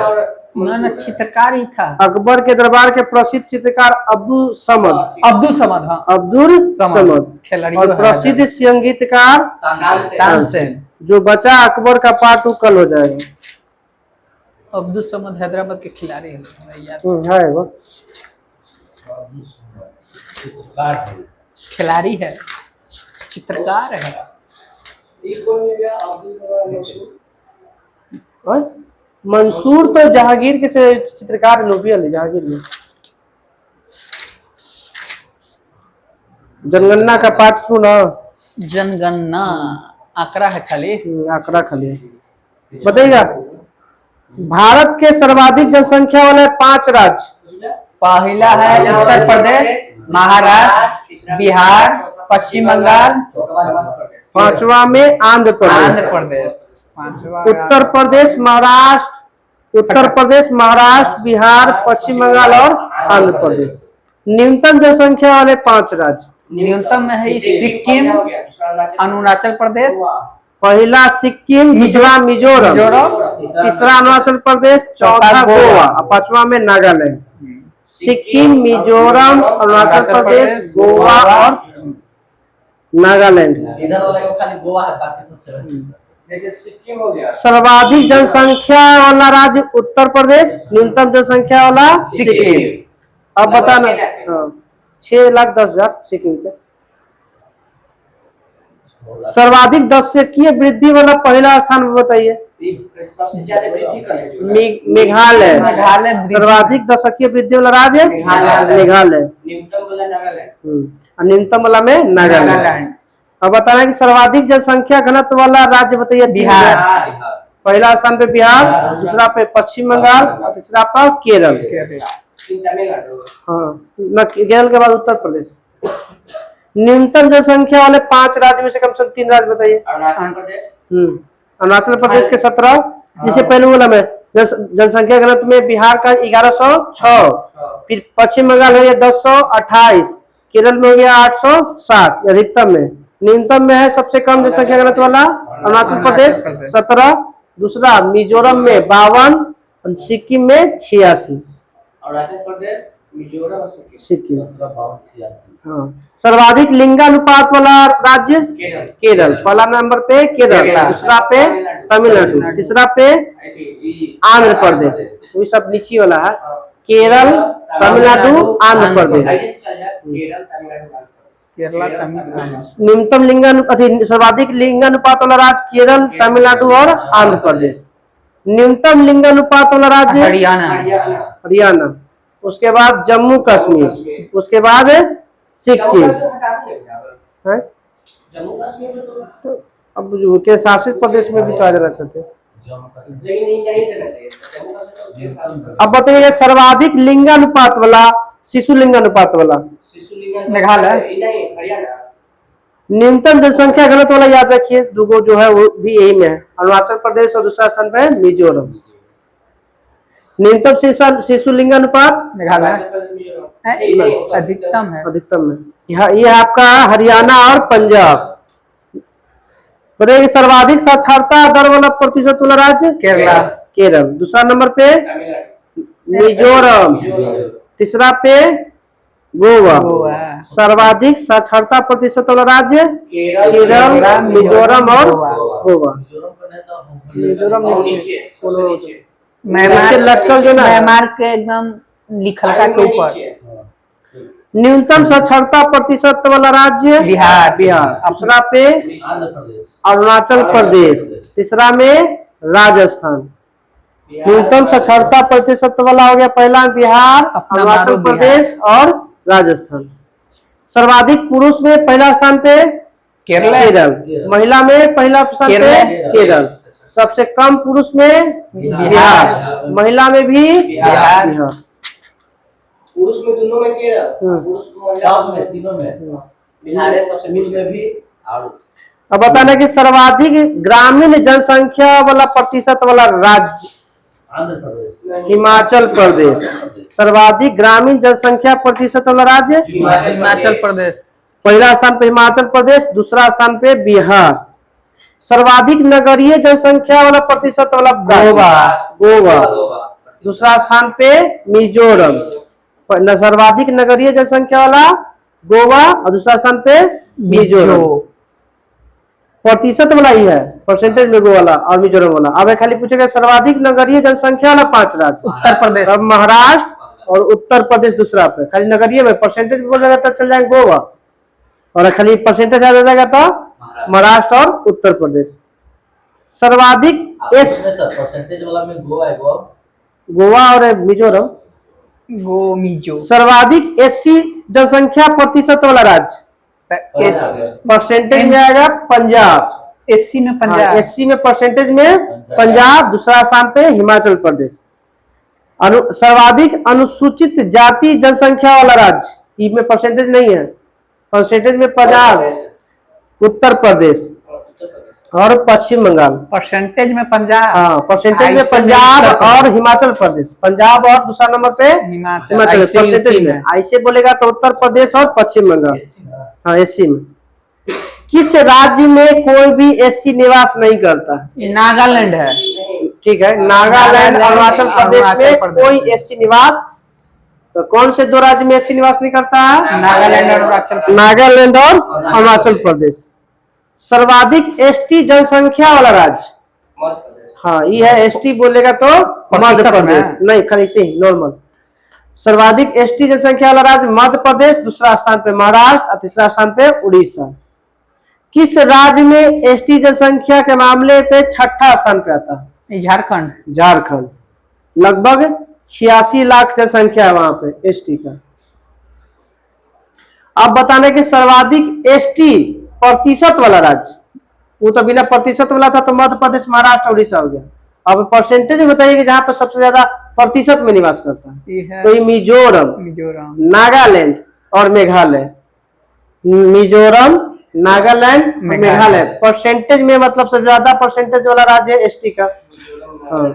और ना चित्रकार ही था। अकबर के दरबार के प्रसिद्ध चित्रकार अब्दुल समद। अब्दुल समद। हाँ, अब्दुल समद। खिलाड़ी। और प्रसिद्ध संगीतकार तानसेन। जो बचा अकबर का पार्ट वो कल हो जाएगा। अब्दुल समद हैदराबाद के खिलाड़ी है है वो खिलाड़ी है, चित्रकार है। मंसूर तो जहांगीर के से चित्रकार लोबियल जहांगीर में। जनगणना का पार्ट टू ना, जनगणना आंकड़ा है खाली। आंकड़ा खाली बताइएगा। भारत के सर्वाधिक जनसंख्या वाले 5 राज्य। पहला है उत्तर प्रदेश, महाराष्ट्र, बिहार, पश्चिम बंगाल। 5वां में आंध्र आंध्र प्रदेश। प्रदेश। 5वां उत्तर प्रदेश, महाराष्ट्र, उत्तर प्रदेश, महाराष्ट्र, बिहार, पश्चिम बंगाल और आंध्र प्रदेश। न्यूनतम जनसंख्या वाले 5 राज्य। न्यूनतम में है सिक्किम, अरुणाचल प्रदेश। पहला सिक्किम, दूसरा मिजोरम, तीसरा अरुणाचल प्रदेश, चौथा गोवा और 5वां में नागालैंड। सिक्किम, मिजोरम, अरुणाचल प्रदेश, गोवा और नागालैंड। इधर वाला को खाली गोवा है, बाकी सब सेवन। जैसे सिक्किम हो गया। सर्वाधिक जनसंख्या वाला राज्य उत्तर प्रदेश, न्यूनतम जनसंख्या वाला सिक्किम। अब बताना। 6,10,000 सिक्किम पे। सर्वाधिक दशकीय वृद्धि वाला पहला स्थान बताइए। ये सबसे ज्यादा वृद्धि कर है जो मेघालय। मेघालय वृद्धि- सर्वाधिक दशकीय वृद्धि वाला राज्य मेघालय। न्यूनतम वाला नागालैंड। और न्यूनतम वाला में नागालैंड। नागालैंड। अब बताना कि सर्वाधिक जनसंख्या घनत्व वाला राज्य बताइए। बिहार। पहला स्थान पे बिहार, दूसरा पे पश्चिम बंगाल और तीसरा पर केरल। तमिलनाडु। हाँ, न केरल के बाद उत्तर प्रदेश। न्यूनतम जनसंख्या वाले 5 राज्य में से कम से कम 3 राज्य बताइए। अरुणाचल प्रदेश। अरुणाचल प्रदेश के 17, जिसे पहले बोला मैं। जनसंख्या घनत्व में बिहार का 1106, फिर पश्चिम बंगाल है 1028, केरल में हो गया 807 अधिकतम में। न्यूनतम में है सबसे कम जनसंख्या घनत्व वाला अरुणाचल प्रदेश 17, दूसरा मिजोरम में 52 और सिक्किम में 86। अरुणाचल प्रदेश, मिजोरम और सिक्किम। 17, 52, 86। हाँ, सर्वाधिक लिंगानुपात वाला राज्य केरल। केरल। पहला नंबर पे केरल, केरल। दूसरा पे तमिलनाडु, तीसरा पे आंध्र प्रदेश। वो सब नीचे वाला है। केरल, तमिलनाडु, आंध्र प्रदेश। ऐसे चल जाए केरल, तमिलनाडु, आंध्र प्रदेश। केरला तमिलनाडु। न्यूनतम सर्वाधिक लिंगानुपात वाला राज्य केरल, तमिलनाडु और आंध्र प्रदेश। न्यूनतम लिंगानुपात वाला राज्य हरियाणा। हरियाणा। हरियाणा। उसके बाद जम्मू कश्मीर, उसके बाद जम्मू सिक्किम। कश्मीर हटा देंगे यहाँ पर। है? जम्मू कश्मीर में तो तो अब जो के शासित प्रदेश में भी तो आ जाना चाहते हैं। लेकिन नहीं यही देना चाहिए जम्मू कश्मीर तो देश शासित अब बताइए सर्वाधिक लिंगानुपात वाला, शिशु लिंगानुपात वाला शिशु लिंगन मेघालय। नहीं हरियाणा। न्यूनतम जनसंख्या घनत्व वाला याद रखिए, दूगो जो है वो भी यही में है, अरुणाचल प्रदेश और दूसरा स्थान पे है मिजोरम। न्यूनतम शिशु लिंगानुपात मेघालय। अरुणाचल प्रदेश, मिजोरम। है, नहीं, नहीं, अधिकतम है। अधिकतम में ये आपका हरियाणा और पंजाब। बताइए सर्वाधिक साक्षरता दर वाला प्रतिशत वाला राज्य केरला। केरल। दूसरा नंबर पे तमिलनाडु। मिजोरम, मिजोरम। तीसरा पे गोवा। गोवा। सर्वाधिक साक्षरता प्रतिशत वाला राज्य केरल, मिजोरम और गोवा। मिजोरम और नीचे। नीचे सबसे नीचे नीचे लटकल जो ना है। म्यांमार के एकदम लिखल का के ऊपर। न्यूनतम साक्षरता प्रतिशत वाला राज्य बिहार। बिहार। दूसरा पे आंध्र प्रदेश। अरुणाचल प्रदेश, तीसरा में राजस्थान। न्यूनतम साक्षरता प्रतिशत वाला हो गया पहला बिहार, अपना अरुणाचल मारो बिहार। प्रदेश और राजस्थान। सर्वाधिक पुरुष में पहला स्थान पे केरल। केरल। महिला में पहला स्थान पे केरल। केरल। सबसे कम पुरुष में बिहार, महिला में भी बिहार। बिहार। पुरुष में दोनों में केरल, पुरुष महिला सब में, तीनों में। बिहार है सबसे पुरुष नीचे। में भी और अब बताना कि सर्वाधिक ग्रामीण जनसंख्या वाला प्रतिशत वाला राज्य आंध्र प्रदेश। हिमाचल प्रदेश। सर्वाधिक ग्रामीण जनसंख्या प्रतिशत वाला राज्य हिमाचल प्रदेश। पहला स्थान पे हिमाचल प्रदेश, दूसरा स्थान पे बिहार। सर्वाधिक नगरीय जनसंख्या वाला प्रतिशत वाला गोवा। गोवा। दूसरा स्थान पे मिजोरम। सर्वाधिक नगरीय जनसंख्या वाला गोवा और दूसरा स्थान पे मिजोरम। प्रतिशत वाला ही है, परसेंटेज में गोवा वाला और मिजोरम वाला। अब खाली पूछेगा सर्वाधिक नगरीय जनसंख्या वाला 5 राज्य। उत्तर प्रदेश। अब महाराष्ट्र और उत्तर प्रदेश दूसरा पे। खाली नगरीय में परसेंटेज बोलेगा तो चल जाएगा गोवा, और खाली परसेंटेज आ जाएगा तो महाराष्ट्र और उत्तर प्रदेश। सर्वाधिक परसेंटेज वाला में गोवा है। गोवा और मिजोरम। मिजो। सर्वाधिक एससी जनसंख्या प्रतिशत वाला राज्य परसेंटेज में आएगा पंजाब। एससी में पंजाब। एससी में परसेंटेज में पंजाब, दूसरा स्थान पे हिमाचल प्रदेश। सर्वाधिक अनुसूचित जाति जनसंख्या वाला राज्य, इसमें परसेंटेज नहीं है, परसेंटेज में पंजाब, उत्तर प्रदेश और पश्चिम बंगाल। परसेंटेज में पंजाब। हाँ, परसेंटेज में ऐसे पंजाब उत्तर प्रदेश। और हिमाचल प्रदेश। पंजाब और दूसरा नंबर पे हिमाचल। हिमाचल ऐसे परसेंटेज यूपी में। में। ऐसे बोलेगा तो उत्तर प्रदेश और पश्चिम बंगाल। हाँ, एससी में। किस राज्य में कोई भी एससी निवास नहीं करता? नागालैंड है। ठीक है, नागालैंड, अरुणाचल प्रदेश में कोई एससी निवास। तो कौन से 2 राज्य में एससी निवास नहीं करता है? नागालैंड और अरुणाचल प्रदेश। नागालैंड और अरुणाचल प्रदेश। सर्वाधिक एसटी जनसंख्या वाला राज्य, मध्य प्रदेश। हाँ ये है एसटी बोलेगा तो मध्य प्रदेश, नहीं खाली से नॉर्मल। सर्वाधिक एसटी जनसंख्या वाला राज्य मध्य प्रदेश, दूसरा स्थान पे महाराष्ट्र और तीसरा स्थान पे उड़ीसा। किस राज्य में एसटी जनसंख्या के मामले पे छठा स्थान पे आता है? ये झारखंड। झारखंड। लगभग 86 लाख जनसंख्या है वहां पे एसटी का। अब बताने कि सर्वाधिक एसटी प्रतिशत वाला राज्य, वो तो बिना प्रतिशत वाला था तो मध्य प्रदेश, महाराष्ट्र, उड़ीसा हो गया। अब परसेंटेज बताइए कि जहां पर सबसे ज्यादा प्रतिशत में निवास करता है। ये है तो ये मिजोरम, मिजोरम, नागालैंड और मेघालय। मिजोरम, नागालैंड, मेघालय परसेंटेज में, मतलब सबसे ज्यादा परसेंटेज वाला राज्य है एसटी का। हाँ।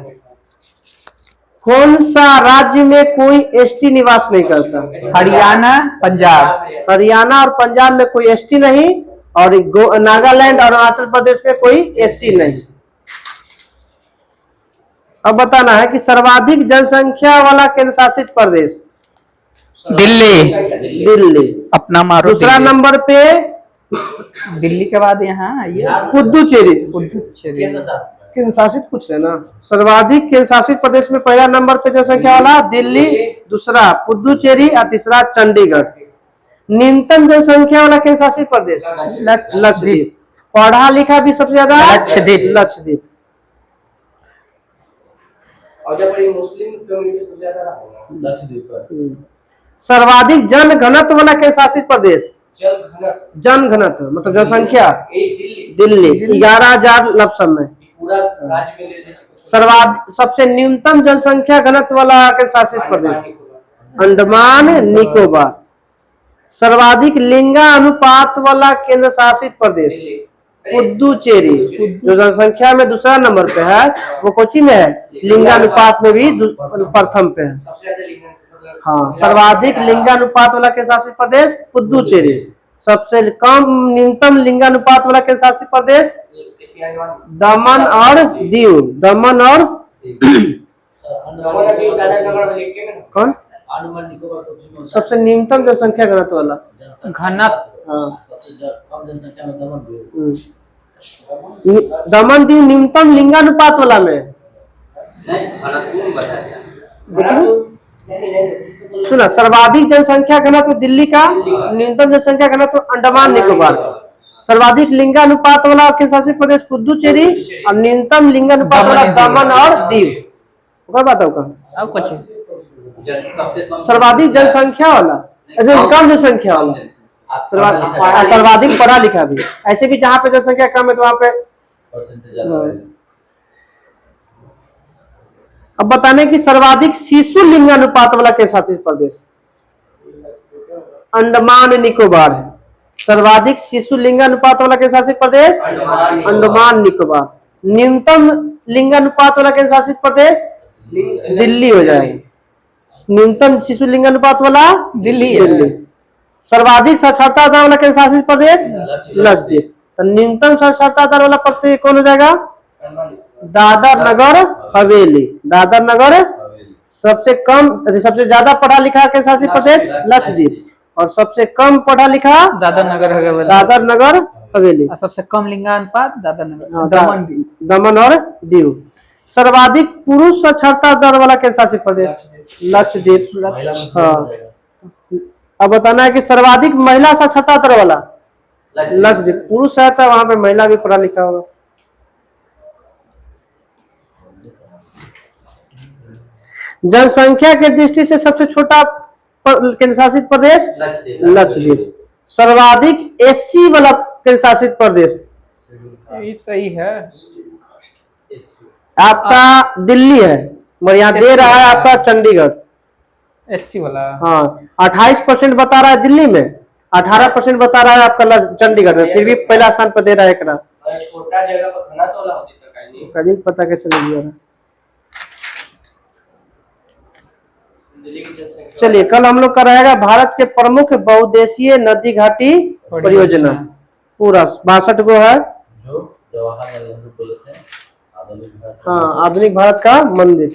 कौन सा राज्य में कोई एसटी निवास नहीं करता? हरियाणा, पंजाब। हरियाणा और पंजाब में कोई एसटी नहीं, और नागालैंड और अरुणाचल प्रदेश में कोई एसटी नहीं। अब बताना है कि सर्वाधिक जनसंख्या वाला केंद्र शासित प्रदेश? दिल्ली। दिल्ली। अपना मारो दूसरा दिल्ली। नंबर पे दिल्ली के बाद यहाँ आइए पुदुचेरी। पुदुचेरी। केंद्र शासित केंद्र शासित पूछ रहे ना। सर्वाधिक केंद्र शासित प्रदेश में पहला नंबर पे जनसंख्या वाला दिल्ली, दूसरा पुदुचेरी और तीसरा चंडीगढ़। न्यूनतम जनसंख्या वाला केंद्र शासित प्रदेश? लक्षद्वीप। पढ़ा लिखा भी सबसे ज्यादा? लक्षद्वीप। लक्षद्वीप। और जब पर मुस्लिम कम्युनिटी सबसे ज्यादा रहा होगा लक्षद्वीप पर। सर्वाधिक जन घनत्व वाला केंद्र शासित प्रदेश? जल घनत्व। जन घनत्व मतलब जनसंख्या? दिल्ली। दिल्ली 11,000 लमसम में। पूरा राज्य में ले सबसे न्यूनतम जनसंख्या घनत्व वाला केंद्र शासित प्रदेश? अंडमान निकोबार। सर्वाधिक लिंगानुपात वाला केंद्र शासित प्रदेश? पुदुचेरी। जो जनसंख्या में दूसरा नंबर पे है वो कोची में है? लिंगानुपात में भी प्रथम पे है। सबसे ज्यादा लिंग हाँ। सर्वाधिक लिंगानुपात वाला केंद्र शासित प्रदेश पुदुचेरी। सबसे कम न्यूनतम लिंगानुपात वाला केंद्र शासित प्रदेश दमन और दीव। दमन और कौन? अंडमान निकोबार को सबसे न्यूनतम जनसंख्या घनत्व वाला? घनत्व। हाँ। सबसे कम जनसंख्या में दमन भी दमन दीव न्यूनतम लिंगानुपात वाला में? सुना, सर्वाधिक जनसंख्या घनत्व दिल्ली का, न्यूनतम जनसंख्या घनत्व अंडमान निकोबार। सर्वाधिक लिंगानुपात वाला केंद्र शासित प्रदेश पुदुचेरी और न्यूनतम लिंगानुपात वाला दमन और दीव। बात होगा अब कुछ सर्वाधिक जनसंख्या वाला, ऐसे कम जनसंख्या वाला, सर्वाधिक पढ़ा लिखा भी। ऐसे भी जहाँ पे जनसंख्या कम है तो वहाँ पे परसेंटेज ज्यादा है। अब बताने की सर्वाधिक शिशु लिंगानुपात वाला केंद्र शासित प्रदेश? अंडमान निकोबार है। सर्वाधिक शिशु लिंगानुपात वाला केंद्र शासित प्रदेश? अंडमान निकोबार। न्यूनतम लिंगानुपात वाला केंद्र शासित प्रदेश? दिल्ली हो जाएगा। न्यूनतम शिशु लिंगानुपात वाला दिल्ली। सर्वाधिक साक्षरता दर वाला केंद्र शासित प्रदेश? लक्षद्वीप। तो न्यूनतम साक्षरता दर वाला प्रदेश कौन हो जाएगा? दादर नगर हवेली। दादर नगर। सबसे कम, सबसे ज्यादा पढ़ा लिखा केंद्र शासित प्रदेश लक्षद्वीप, और सबसे कम पढ़ा लिखा दादर नगर हवेली। दादर नगर हवेली। और सबसे कम लिंगानुपात दादर नगर, हाँ, दमन दीव। दमन और दीव। सर्वाधिक पुरुष साक्षरता दर वाला केंद्र शासित प्रदेश? लक्षद्वीप। हाँ। अब बताना है कि सर्वाधिक महिला साक्षरता दर वाला? लक्षद्वीप। पुरुष है तो वहां पे महिला भी पढ़ा लिखा होगा। जनसंख्या के दृष्टि से सबसे छोटा केंद्र शासित प्रदेश? लक्षद्वीप। सर्वाधिक एससी वाला केंद्र शासित प्रदेश? यही तो ही है। आपका दिल्ली है, मगर यहाँ दे रहा है आपका चंडीगढ़। एससी वाला। हाँ। 28% बता रहा है दिल्ली में, 18% बता रहा है आपका चंडीगढ़ में, फिर भी पहला स्थान पर दे रहा है। छोटा जगह पर खाना तो होता कहीं पता कैसे लग गया? चलिए, कल हम लोग कराएगा भारत के प्रमुख बहुउद्देशीय नदी घाटी परियोजना। पूरा 62 गो है। जो जवाहरलाल नेहरू बोले थे आधुनिक भारत। हाँ, आधुनिक भारत का मंदिर।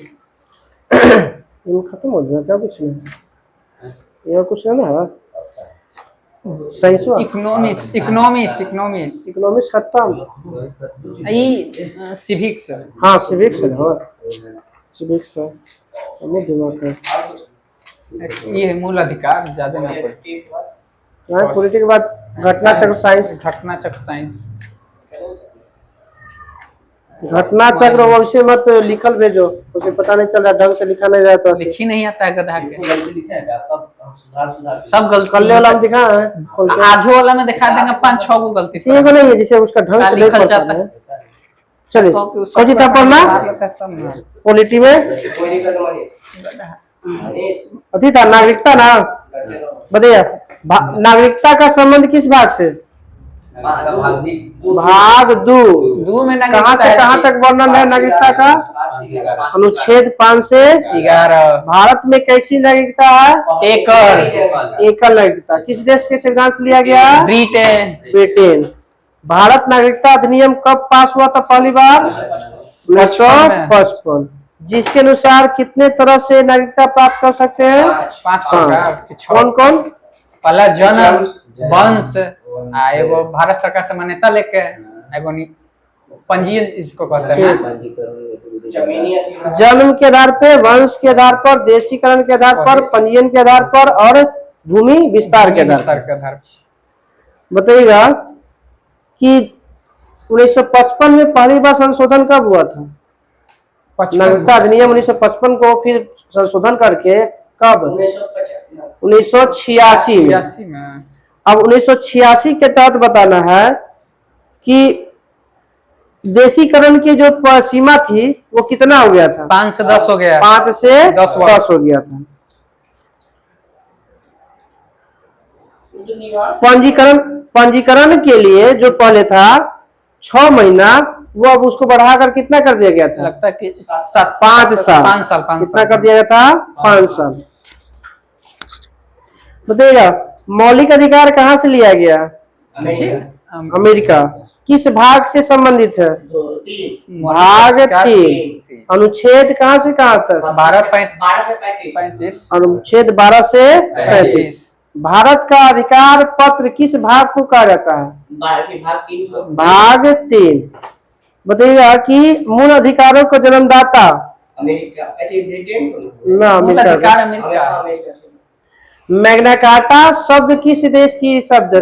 खत्म हो गया क्या? कुछ नहीं, यह कुछ है ना। Science economics economics economics economics खत्म। यही सिविक्स। हाँ, सिविक्स है। हाँ, सिविक्स है। हमें दिमाग है। ये है मूल अधिकार, ज्यादा ना पड़े। पॉलिटी के बाद घटना चक्र साइंस। घटना चक्र साइंस। घटना चक्र वैसे मत लिखल भेजो, उसे पता नहीं चल रहा, ढंग से लिखा नहीं जाता। लिख ही नहीं आता है गधा के। गलती लिखे हैं क्या? सब सुधार सब गलती। कल्ले वाला में दिखा है, खोल के। आजो वाला में दिखा देंगे 5-6 गो गलती। इसी को नहीं है जिसे उसका ढंग से नहीं लिखल पढ़ता जाता है। है। चलिए तो कौन सी था पढ़ना पॉलिटी में? अति था नागरिकता ना, बताइए। नागरिकता का संबंध किस भाग से? भाग 2 में कहाँ से कहाँ तक वर्णन है नागरिकता का? अनुच्छेद 5 से 11। भारत में कैसी नागरिकता है? एकल नागरिकता। किस देश के संविधान से लिया गया? ब्रिटेन। भारत नागरिकता अधिनियम कब पास हुआ था पहली बार? 1955। जिसके अनुसार कितने तरह से नागरिकता प्राप्त कर सकते हैं? 5 प्रकार। कौन कौन? पहला जन्म, वंश, एगो भारत सरकार से मान्यता लेके, एगो पंजीयन इसको कहते हैं। जन्म के आधार पे, वंश के आधार पर, देशीकरण के आधार पर, पंजीयन के आधार पर और भूमि विस्तार के आधार पर। बताइएगा कि 1955 में पहली बार संशोधन कब हुआ था? नागरिकता अधिनियम 1955 को फिर संशोधन करके कब? 1986 में। अब 1986 के तहत बताना है कि देशीकरण की जो सीमा थी वो कितना हो गया था? 5 से 10 हो गया। 5 से 10 हो गया था। पंजीकरण के लिए जो पहले था 6 महीना, वो अब उसको बढ़ाकर कितना कर दिया गया था? लगता है कि 5 साल। 5 साल कितना कर दिया गया था? 5 साल। बताइएगा मौलिक अधिकार कहाँ से लिया गया? अमेरिका। किस भाग से संबंधित है? भाग 3। अनुच्छेद कहाँ से कहाँ तक? 12 से 35। अनुच्छेद 12 से 35। भारत का अधिकार पत्र किस भाग को कहा जाता है? भाग 3। बताइएगा कि मूल अधिकारों को जन्मदाता? मैग्ना कार्टा शब्द किस देश की शब्द?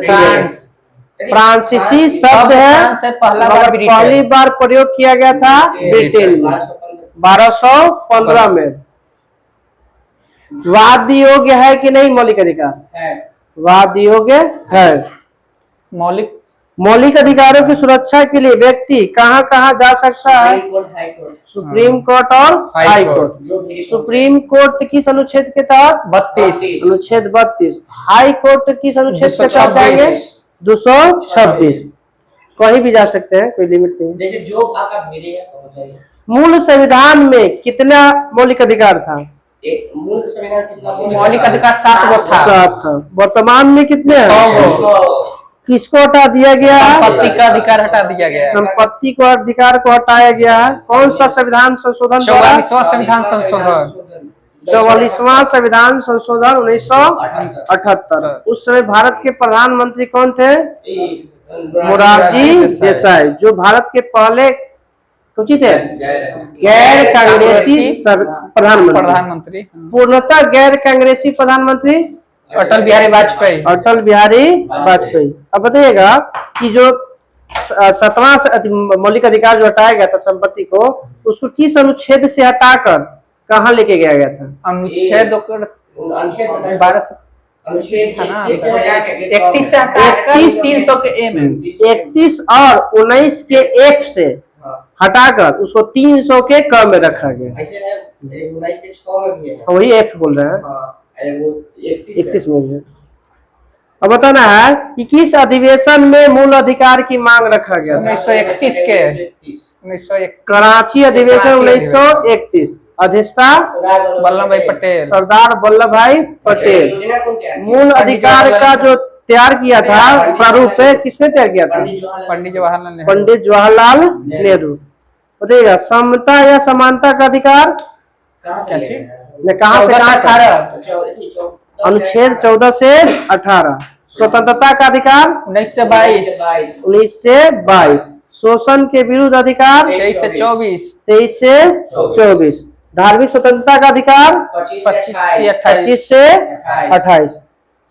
फ्रांसीसी शब्द है, पहली बार प्रयोग किया गया था ब्रिटेन में 1215 में। वाद योग्य है कि नहीं मौलिक अधिकार? वाद योग्य है। मौलिक अधिकारों की सुरक्षा के लिए व्यक्ति कहाँ कहाँ जा सकता है? सुप्रीम कोर्ट और हाई कोर्ट। सुप्रीम कोर्ट किस अनुच्छेद के तहत? 32। अनुच्छेद 32। हाई कोर्ट किस अनुच्छेद के तहत जाएंगे? 226। कहीं भी जा सकते हैं, कोई लिमिट नहीं। जैसे जो आपका भेजेगा। मूल संविधान में कितना मौलिक अधिकार था? मूल संविधान कितना? मौलिक अधिकार 7 गो था। 7 था। वर्तमान में कितने हैं? किसको हटा दिया गया? संपत्ति का अधिकार हटा दिया गया। संपत्ति को अधिकार को हटाया गया है। कौन सा संविधान संशोधन? 44वां संविधान संशोधन। 44वां संविधान संशोधन 1978। उस समय भारत के प्रधानमंत्री कौन थे? मोरारजी देसाई, जो भारत के पहले कुछ थे गैर कांग्रेसी प्रधानमंत्री। पूर्णतः गैर कांग्रेसी प्रधानमंत्री अटल बिहारी वाजपेयी। अटल बिहारी वाजपेयी। अब बताइएगा कि जो 7वां मौलिक अधिकार जो हटाया गया था संपत्ति को, उसको किस अनुच्छेद से हटाकर कहाँ लेके गया गया था? अनुच्छेद 12 अनुच्छेद था ना, 31 से हटाकर 300 के ए में 31 और 19 के एफ से हटाकर उसको 300 के क में रखा गया। वही एफ बोल रहे हैं, 31 में भी। अब बताना है कि किस अधिवेशन में मूल अधिकार की मांग रखा गया? 1931 के 1901 कराची अधिवेशन 1931। अधिष्ठा वल्लभ भाई पटेल, सरदार वल्लभ भाई पटेल। मूल अधिकार का जो तैयार किया था प्रारूप है, किसने तैयार किया था? पंडित जवाहरलाल नेहरू। बताइएगा समता या समानता का अधिकार कहाँ से कहाँ? अनुच्छेद 14 से 18। स्वतंत्रता का अधिकार 19 से 22। 19 से 22। शोषण के विरुद्ध अधिकार 23 से 24। 23 से 24। धार्मिक स्वतंत्रता का अधिकार 25 से 28।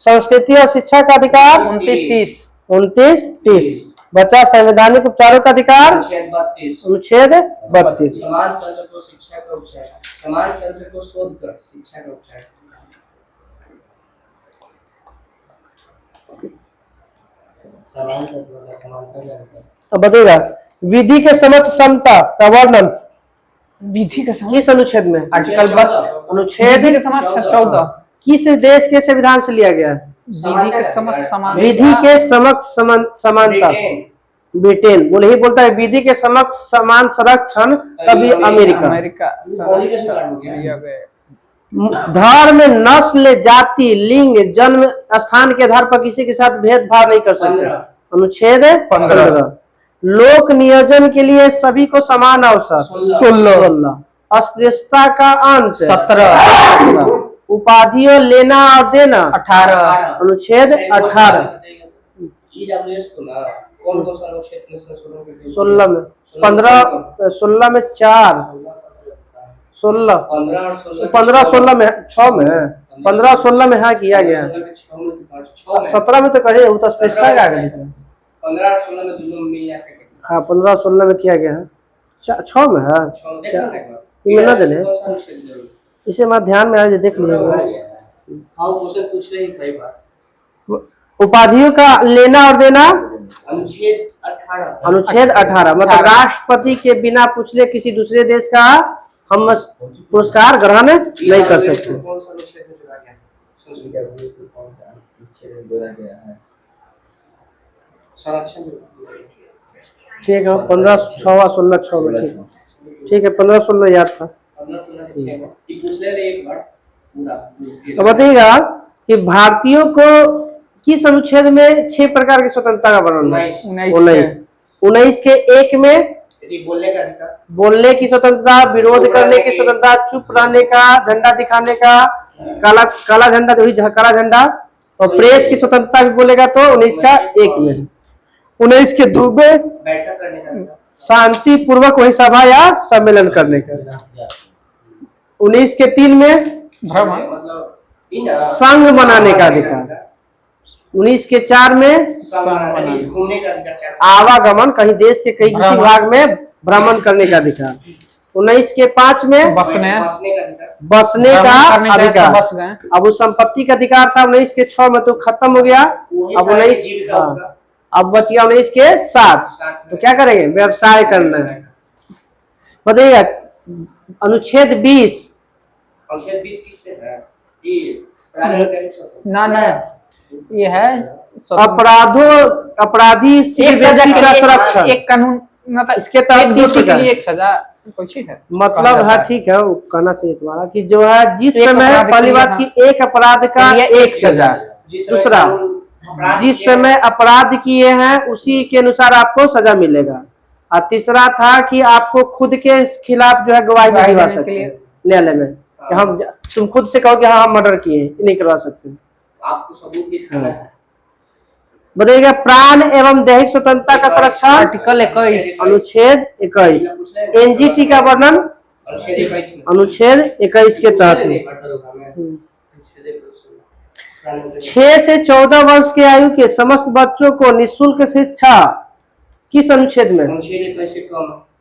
संस्कृति और शिक्षा का अधिकार 29-30। 29-30। बचा संवैधानिक उपचारों का अधिकार अनुच्छेद 32। अनुच्छेद 32। समान तंत्र को शिक्षा का उपचार, समान तंत्र को शोध कर शिक्षा का उपचार। समान तंत्र का समानता। अब बताइएगा विधि के समक्ष समता का वर्णन विधि के समक्ष किस अनुच्छेद में? आर्टिकल 32। अनुच्छेद विधि के समक्ष 14। किस देश के संविधान से लिया गया है? विधि के समक्ष समान। विधि के समक्ष समानता ब्रिटेन बोले ही बोलता है विधि के समक्ष समान संरक्षण कभी अमेरिका। अमेरिका दिया गया। धर्म नस्ल जाति लिंग जन्म स्थान के आधार पर किसी के साथ भेदभाव नहीं कर सकते। अनुच्छेद 15। लोक नियोजन के लिए सभी को समान अवसर 16। अस्पृश्यता का अंत 17। उपाधियों लेना और देना 18। अनुच्छेद 18। ईडब्ल्यूएस को ना कौन कौन सा अनुच्छेद में संशोधन करके 16 में 16 में 4 16 15 और 16 15 16 में 6 में 15 16 में हाँ किया गया। 17 में तो करे वो तो स्पेशल आ गया। 15 और 16 में दोनों में या हाँ 15 16 में किया गया है। 6 में है ये ना देने इसे मैं ध्यान में आज देख लीजिएगा। हाँ क्वेश्चन पूछ रहे हैं कई बार। उपाधियों का लेना और देना अनुच्छेद 18। अनुच्छेद 18 मतलब राष्ट्रपति के बिना पूछले किसी दूसरे देश का हम पुरस्कार ग्रहण नहीं कर सकते। कौन सा अनुच्छेद में जोड़ा गया है? कौन सा अनुच्छेद जोड़ा गया है? संरक्षण। ठीक है 15 6 16 6 में ठीक है 15 16 याद था। 15 16 ये पूछ ले एक बार पूरा। तो बताइएगा कि भारतीयों को किस अनुच्छेद में 6 प्रकार की स्वतंत्रता का वर्णन है? 19 के 1 में बोलने का अधिकार, बोलने की स्वतंत्रता, विरोध करने की स्वतंत्रता, चुप रहने का, झंडा दिखाने का, काला झंडा जो ही काला झंडा, और प्रेस की स्वतंत्रता भी बोलेगा तो 19 का 1 में। 19 के 2 में बैठक करने का अधिकार, शांति पूर्वक वही सभा या सम्मेलन करने का। 19 के 3 में मतलब संघ बनाने का अधिकार। 19 के 4 में घूमने का अधिकार, आवागमन कहीं देश के कई किसी भाग में भ्रमण करने का अधिकार। 19 के 5 में बसने का अधिकार, बसने का अधिकार। बस गए। अब उस संपत्ति का अधिकार था 19 के 6 में तो खत्म हो गया। अब 19 अब बच गया 19 के 7 तो क्या करेंगे? व्यवसाय करना है। बताइए अनुच्छेद 20 किससे है? ये ना ये है अपराधी एक सजा के का लिए सुरक्षण। एक कानून मतलब इसके तहत एक दोषी के लिए एक सजा कुछ है मतलब है। ठीक है वो कहना सही तुम्हारा कि जो है जिस एक समय अपराध पहली के बात लिए की एक अपराध का एक सजा, दूसरा जिस समय अपराध किए हैं उसी के अनुसार आपको सजा मिलेगा, और तीसरा था कि आपको खुद के खिलाफ जो है गवाही नहीं दिलवा सकते न्यायालय में कि हम तुम खुद से कहो कि हाँ हम मर्डर किए, नहीं करवा सकते। आपको सबूत दिखाना है। बताइएगा प्राण एवं दैहिक स्वतंत्रता का संरक्षण आर्टिकल 21 अनुच्छेद 21। एनजीटी का वर्णन अनुच्छेद 21 के तहत। 6 से 14 वर्ष की आयु के समस्त बच्चों को निःशुल्क शिक्षा किस अनुच्छेद में?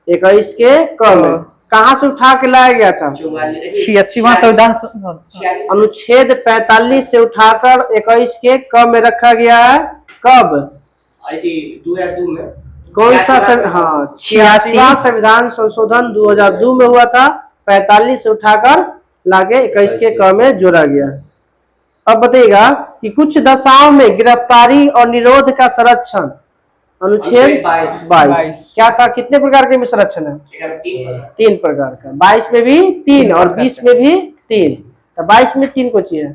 21 के कम में। कहाँ से उठा के लाया गया था? 86वां संविधान अनुच्छेद 45 से उठाकर 21 के कम में रखा गया है। कब? 2002 में। कौन सा हाँ 86वां संविधान संशोधन 2002 में हुआ था। 45 से उठाकर लाके 21 के कम में जोड़ा गया। अब बताइएगा कि कुछ दशाओं में गिरफ्तारी और निरोध का संरक्षण अनुच्छेद 22 क्या था? कितने प्रकार के में संरक्षण है? 3 प्रकार का। 22 में भी 3 और 20 में भी 3। तो 22 में 3 को चाहिए।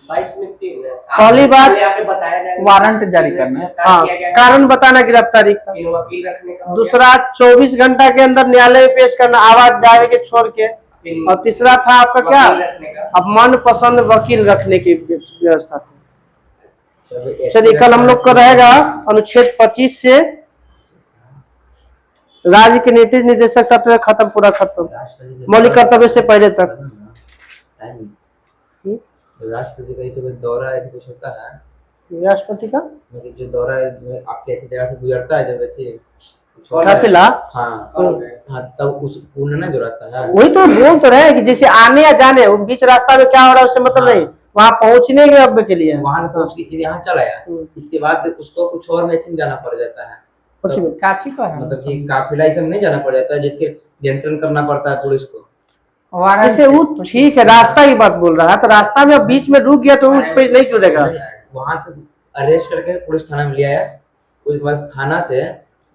22 में 3 पहली बात बताया जाएगा वारंट जारी करना। हाँ कारण बताना गिरफ्तारी का। वकील रखने का। दूसरा 24 घंटा के अंदर न्यायालय में पेश करना आवाज जाए के छोड़ के। और तीसरा था आपका क्या? अब मन पसंद वकील रखने की व्यवस्था थी। चलिए कल हम लोग का रहेगा अनुच्छेद 25 से राज्य के नीति निर्देशक तत्व खत्म, पूरा खत्म, मौलिक कर्तव्य से पहले तक। जो राष्ट्रपति का जो दौरा है कुछ होता है, राष्ट्रपति का मतलब जो दौरा है आपके ऐसी जगह से गुजरता है जब बच्चे काफिला। हाँ हाँ, तब उस पूर्ण ना जो रहता है। वही तो बोल तो रहे हैं कि जैसे आने या जाने वो बीच रास्ता में क्या हो रहा है उससे मतलब नहीं, वहाँ पहुँचने के अब के लिए। वहां पहुंच के यहाँ चला आया, इसके बाद उसको कुछ और मैचिंग जाना पड़ जाता है, कुछ भी। काची को है मतलब कि काफिला ही सब नहीं जाना पड़ जाता है, जिसके नियंत्रण करना पड़ता है पुलिस को। जैसे वो ठीक है रास्ता की बात बोल रहा है, तो रास्ता में अब बीच में रुक गया तो उस पे नहीं जुड़ेगा। वहां से अरेस्ट करके पुलिस थाना में लिया है, पुलिस बाद थाना से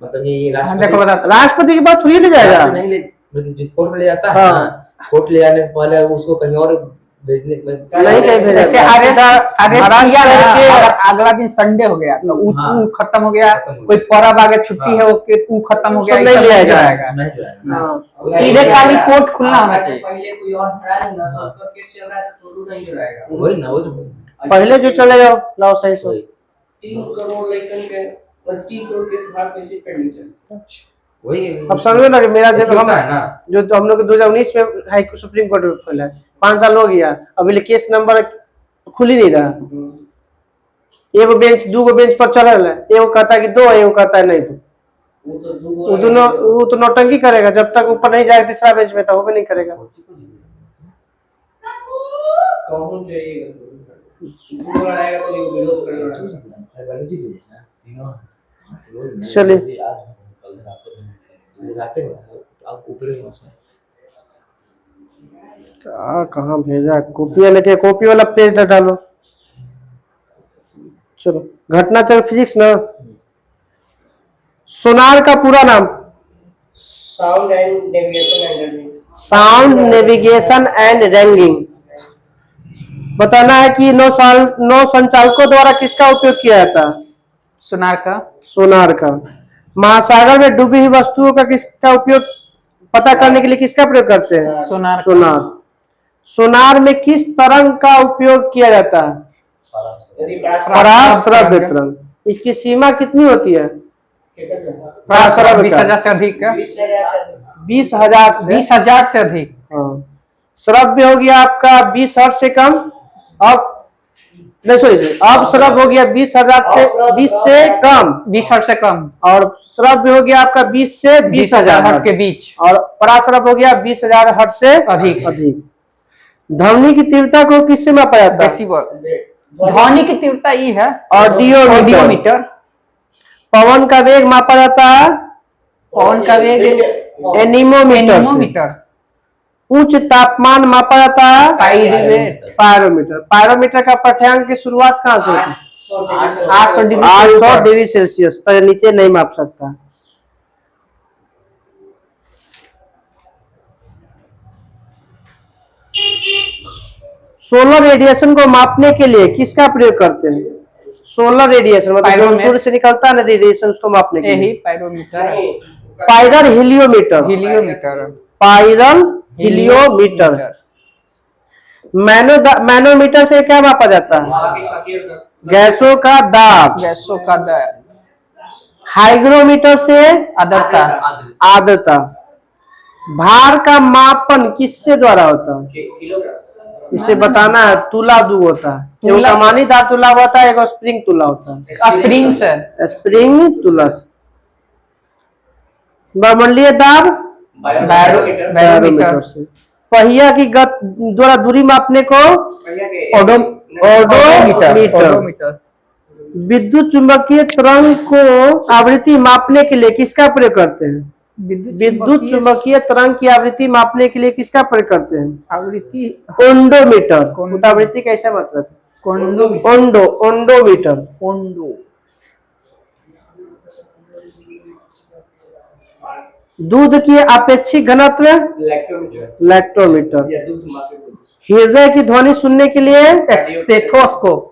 मतलब ये देखो बता, राष्ट्रपति की बात थोड़ी ले जाएगा, नहीं ले, मतलब कोर्ट में ले जाता है हाँ। ना, कोर्ट ले जाने से पहले उसको कहीं और भेजने नहीं भेजा जैसे जाएगा। अरेस्ट किया ना, के- अगर अगला दिन संडे हो गया तो हाँ। वो खत्म हो गया, खत्म हो कोई पर्व आ गया छुट्टी है वो खत्म हो गया, सब नहीं ये सब लिया जाएगा। नहीं जाएगा। हाँ। सीधे खाली कोर्ट खुलना होना चाहिए। पहले कोई और खड़ा नहीं ना तो उसका केस चल रहा है तो शुरू नहीं हो जाएगा। वही ना, वही तो पहले जो चलेगा लाओ सही से। वही 3 करोड़ लेकिन के 3 करोड़ केस भारत में सिर्फ पेंडिंग चल। वही अब समझो ना कि मेरा जब ऐसे हम होता है ना, जो हम लोग 2019 में हाई सुप्रीम कोर्ट में खोला है 5 साल हो गया, अभी केस नंबर खुल ही नहीं रहा। एगो बेंच दूगो बेंच पर चल रहा है, एगो कहता है कि 2, एगो कहता है नहीं 2। वो दोनों वो तो नौटंकी करेगा जब तक ऊपर नहीं जाएगा तीसरा बेंच में, तो वो भी नहीं करेगा। कौन चाहिए तो लड़ाएगा तो ये विरोध करेगा। चलिए कहाँ भेजा, कॉपी लेके कॉपी वाला पेज डालो। चलो घटना चल फिजिक्स ना। सोनार का पूरा नाम sound and navigation and sound navigation and ragging. बताना है कि नौ संचालकों द्वारा किसका उपयोग किया जाता है? सोनार का। महासागर में डूबी हुई वस्तुओं का किसका उपयोग पता करने के लिए किसका प्रयोग करते हैं? सोनार। सोनार में किस तरंग का उपयोग किया जाता है? पराश्रव्य तरंग। इसकी सीमा कितनी होती है? 20,000 से अधिक, 20,000 से अधिक। हाँ। श्रव्य हो गया आपका 20 हर्ट्ज से कम। अब नहीं सॉरी, अब श्रव्य हो गया 20,000 से 20 से कम, 20 हर्ट्ज से कम, और श्रव्य हो गया आपका 20 से 20,000 हर्ट्ज के बीच, और पराश्रव्य हो गया 20,000 हर्ट्ज से अधिक। ध्वनि की तीव्रता को किससे मापा जाता है? डेसिबल। ध्वनि की तीव्रता ये है ऑडियोमीटर। पवन का वेग मापा जाता है? पवन का वेग एनीमोमीटर। उच्च तापमान मापा जाता है? पायरोमीटर। पायरोमीटर का पाठ्यांक की शुरुआत कहाँ से होती है? 800 डिग्री सेल्सियस पर नीचे नहीं माप सकता। सोलर रेडिएशन को मापने के लिए किसका प्रयोग करते हैं? सोलर रेडिएशन मतलब जो सूर्य से निकलता है ना रेडिएशन, उसको मापने के लिए पायरल हिलियोमीटर। पायरल हिलियोमीटर। मैनोमीटर से क्या मापा जाता है? गैसों का दाब। हाइग्रोमीटर से आर्द्रता। भार का मापन किससे द्वारा होता है? इसे बताना है। तुला दू होता है, एक कमानीदार तुला होता है, एक स्प्रिंग तुला होता है। स्प्रिंग तुला। वायुमंडलीय दाब बैरोमीटर से। पहिया की गति द्वारा दूरी मापने को ओडोमीटर। विद्युत चुंबकीय तरंग को आवृत्ति मापने के लिए किसका प्रयोग करते हैं? विद्युत चुंबकीय तरंग की आवृत्ति मापने के लिए किसका प्रयोग करते हैं? आवृत्ति ओंडोमीटर। आवृत्ति कैसा मतलब? ओंडोमीटर। दूध की अपेक्षित घनत्व लैक्टोमीटर। हृदय की ध्वनि सुनने के लिए स्टेथोस्कोप।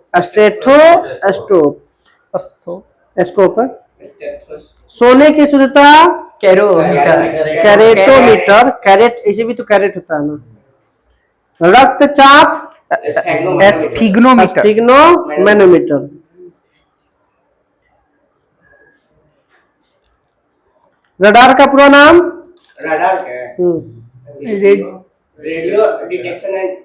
सोने की शुद्धता कैरेटोमीटर। कैरेट इसे भी तो कैरेट होता है ना। रक्तचाप स्फिग्नोमीटर। रडार का पूरा नाम? रडार क्या है? रेडियो डिटेक्शन एंड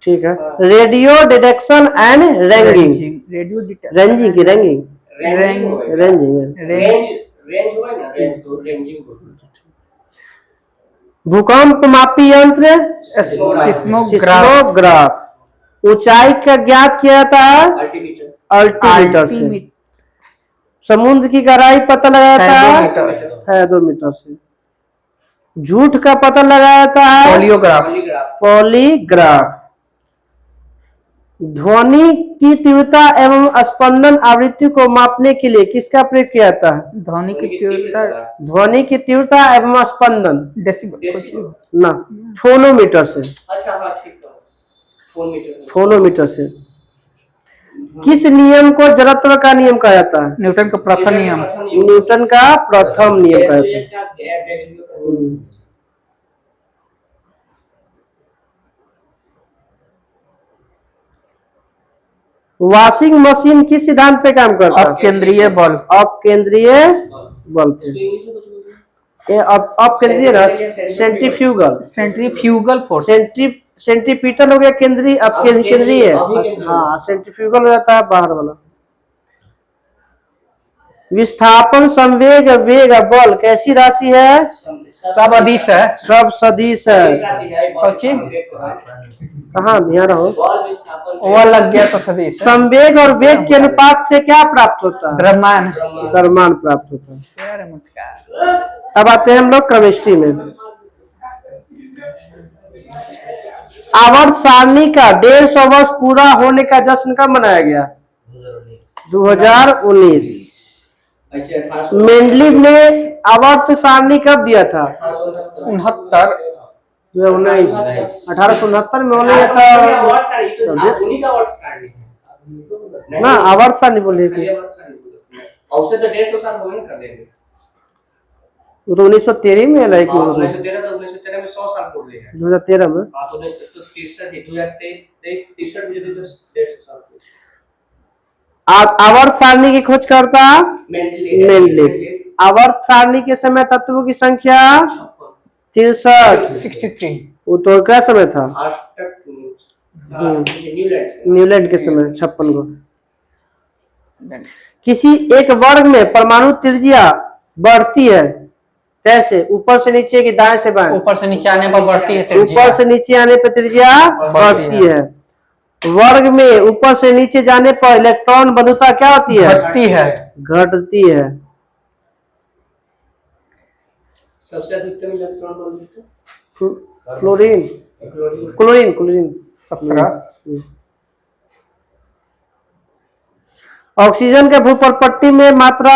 ठीक है। Radio detection and ranging, radio ranging की रेंजिंग, रेंजिंग रेंजिंग। रेंज हुआ ना, रेंज तो रेंजिंग बोलते भूकंप मापी यंत्र सिस्मोग्राफ सिस्मोग्राफ। ऊंचाई का ज्ञात किया जाता है हैं। अल्टीमीटर अल्टीमीटर से। समुद्र की गहराई पता लगाया जाता है 2 मीटर से। झूठ का पता लगाया जाता है पॉलियोग्राफ पॉलीग्राफ पॉलीग्राफ। ध्वनि की तीव्रता एवं स्पंदन आवृत्ति को मापने के लिए किसका प्रयोग किया जाता है? ध्वनि की तीव्रता ध्वनि की तीव्रता एवं स्पंदन डेसिबल डेसिबल। ना, फोनोमीटर से, अच्छा हाँ ठीक है, फोन मीटर फोनोमीटर से। किस नियम को जड़त्व का नियम कहा जाता है? न्यूटन का प्रथम नियम न्यूटन का प्रथम नियम कहा जाता है। वॉशिंग मशीन किस सिद्धांत पे काम करता है? अपकेंद्रीय बल अपकेंद्रीय बल पे। ये अपकेंद्रीय ना, सेंट्रीफ्यूगल। सेंट्रीफ्यूगल फोर्स सेंट्रीपिटल हो गया केंद्रीय, अब केंद्रीय। हाँ, सेंट्रीफ्यूगल हो जाता है बाहर वाला। विस्थापन संवेग वेग बल कैसी राशि है? सब अदिश है। सब सदिश है। कौची? कहाँ ध्यान रहो, वो लग गया तो सदिश है। संवेग और वेग के अनुपात से क्या प्राप्त होता है? द्रव्यमान द्रव्यमान प्राप्त होता है। अरे मुझका अब आते हैं हम लोग केमिस्ट्री में। आवर्त सारणी का 150 वर्ष पूरा होने का जश्न कब मनाया गया? 2019। ऐसे 1800 मेंडलीव ने आवर्त सारणी कब दिया था? 69 19 1869 में होने था ना, आवर्त सारणी बोले थे। औसत तो 150 साल हो गए कर देंगे। वो तो 1913 में है, 1913 तो 1913 में 100 साल पूरे हैं। 2013 में। हां तो 63 2023 63 में तो 150 साल। आवर्त सारणी की खोज करता मेंडलीव मेंडलीव। आवर्त सारणी के समय तत्वों की संख्या 63। 63 वो तो क्या समय था? आज तक न्यूलैंड न्यूलैंड के समय 56 को। किसी एक वर्ग में परमाणु त्रिज्या बढ़ती है कैसे? ऊपर से नीचे की दाएं से बाएं? ऊपर से नीचे आने पर बढ़ती है त्रिज्या। ऊपर से नीचे आने पर त्रिज्या बढ़ती है। वर्ग में ऊपर से नीचे जाने पर इलेक्ट्रॉन बंधुता क्या होती है? घटती है। घटती है। सबसे अधिकतम इलेक्ट्रॉन बंधुता क्लोरीन क्लोरीन क्लोरीन 17 ऑक्सीजन के भूपरपट्टी में मात्रा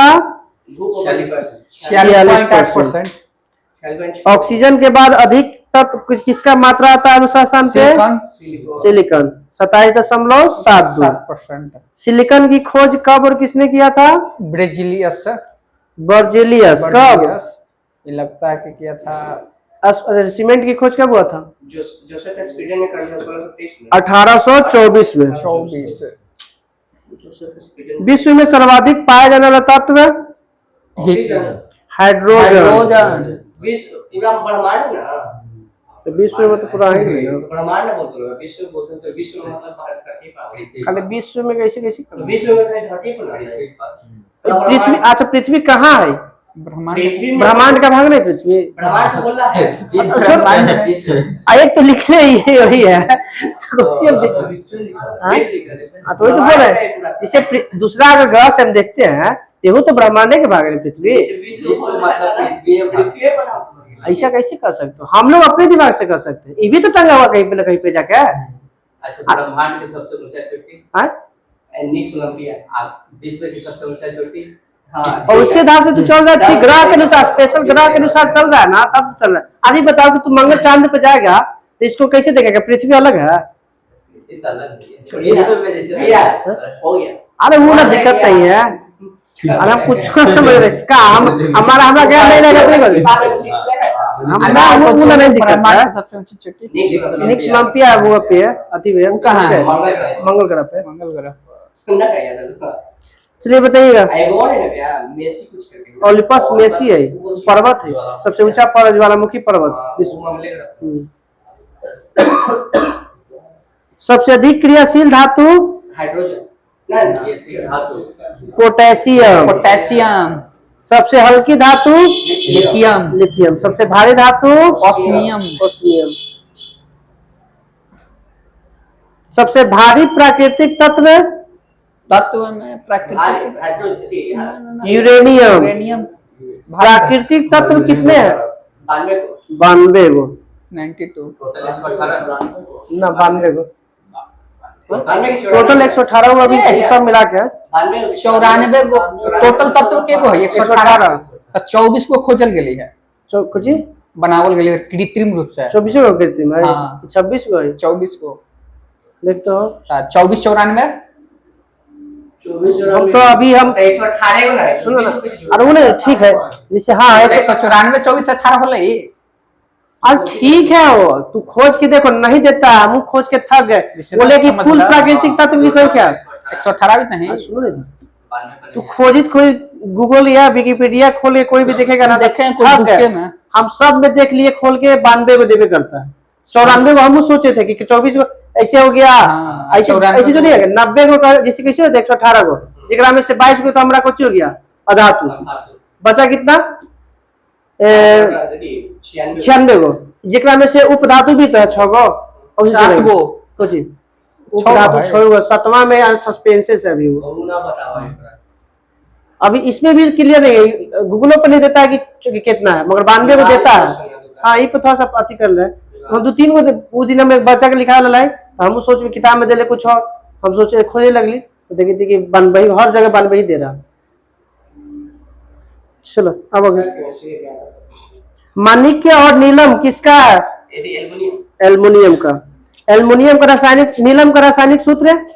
46.8%। ऑक्सीजन के बाद अधिक तत्व किसका मात्रा आता है दूसरा स्थान पे? सिलिकॉन 27.72। 7%। सिलिकॉन की खोज कब और किसने किया था? ब्रेजिलियस बर्जेलियस। कब? ये लगता है कि किया था। सीमेंट की खोज कब हुआ था? जोसेफ स्पीडन ने कर लिया 1623 में। 1824 में। 24 जोसेफ स्पीडन विश्व में सर्वाधिक पाया जाने वाला तत्व हाइड्रोजन। विश्व पूरा ब्रह्मांड ना, तो विश्व में तो पूरा है ही ना। ब्रह्मांड बोलते हैं, विश्व बोलते हैं तो विश्व में मतलब भारत धरती पर। खाली विश्व में कैसे कैसे तो विश्व में कहीं धरती पर ना है। पृथ्वी। अच्छा, पृथ्वी कहाँ है? ब्रह्मांड का भाग नहीं पृथ्वी? ब्रह्मांड तो बोल रहा है एक तो लिख रहे ही वही है। तो वही तो बोल रहे हैं। इसे दूसरा अगर ग्रह से हम देखते हैं वो तो ब्रह्मांड के भाग में पृथ्वी। ऐसा कैसे कर सकते हो? हम लोग अपने दिमाग से कर सकते हैं। ये भी तो टंगा हुआ कहीं पे ना कहीं पे जाके। अच्छा, ब्रह्मांड की सबसे ऊंचाई चोटी एनिक्स ओलंपिया, विश्व की सबसे ऊंचाई चोटी। और उसी धार से तू चल रहा है ग्रह के अनुसार, स्पेशल ग्रह के अनुसार चल रहा है ना, तब चल रहा है। आज ही बताओ कि तू मंगल चांद पे जाएगा तो इसको कैसे देखेगा? पृथ्वी अलग है। हो गया। अरे वो ना दिक्कत नहीं है। अरे हम कुछ समझ रहे का हमारा क्या नहीं रहेगा? वो नहीं दिक्कत है। सबसे ऊंची चोटी निक्स ओलंपिया वो पे है, अति वे कहाँ है? मंगल ग्रह पे। मंगल ग्रह। सुनना क्या? चलिए बताइएगा। एगोन है ना क्या? मेसी कुछ करके ओलिपस मेसी है, पर्वत है, सबसे ऊंचा पर्वत, ज्वालामुखी पर्वत। वो मामले सबसे अधिक क्रियाशील धातु हाइड्रोजन ना ये धातु पोटेशियम। पोटेशियम, सबसे हल्की धातु लिथियम, लिथियम। सबसे भारी धातु ऑस्मियम, ओस्मियम। सबसे भारी प्राकृतिक तत्व तत्व में प्राकृतिक हाइड्रोजन यूरेनियम। यूरेनियम, प्राकृतिक तत्व कितने हैं? 92 को 92 गो 92, टोटल 118 ना 92 गो टोटल टोटल 118 गो अभी सब मिला के 94 गो टोटल तत्व के गो है 118, तो 24 को खोजल गेली है, कुछ बनावल गेली है कृत्रिम रूप से। 24 गो कृत्रिम है, हाँ। 26 गो है। 24 को देखते हो 24 94 हम तो अभी हम 118 को ना है सुनो ना, अरे वो नहीं ठीक है जैसे हाँ 194 24 18 होले। अब ठीक है वो तू खोज के देखो नहीं देता हम खोज के थक गए जिससे बोले कि समझ कुल ला। प्राकृतिक तत्व की संख्या 118 भी नहीं, सुनो ना तू खोजित कोई गूगल या विकिपीडिया खोल के कोई भी देखेगा ना देखे हैं कोई थक बुक गए। के में। हम सब में देख लिए खोल के 92 को देवे करता है 94 को हम सोचे थे कि 24 को ऐसे हो गया हाँ, ऐसे 94 ऐसे जो नहीं है 90 को जैसे कैसे होता है 118 को जिकरा में से 22 को तो हमरा कुछ हो गया अधातु बचा कितना 96 गो जिकरा में से उपधातु भी तो है 6 गो और 7 गो कुछ गो उपधातु है। 6 गो 7वां में सस्पेंसेस है अभी वो ना बताओ अभी इसमें भी क्लियर नहीं है गूगलों पर नहीं देता है कि कितना है मगर 92 को देता है। हाँ ये पे थोड़ा सा पार्टी कर ले हम 2-3 को वो दिन में बच्चा के लिखा ला हम सोच में किताब में दे ले कुछ और हम सोचे खोजे लगली तो देखी थी कि 92 हर जगह 92 दे रहा। चलो अब अगर माणिक्य और नीलम किसका है? एल्युमिनियम का। एल्युमिनियम का रासायनिक नीलम का रासायनिक सूत्र है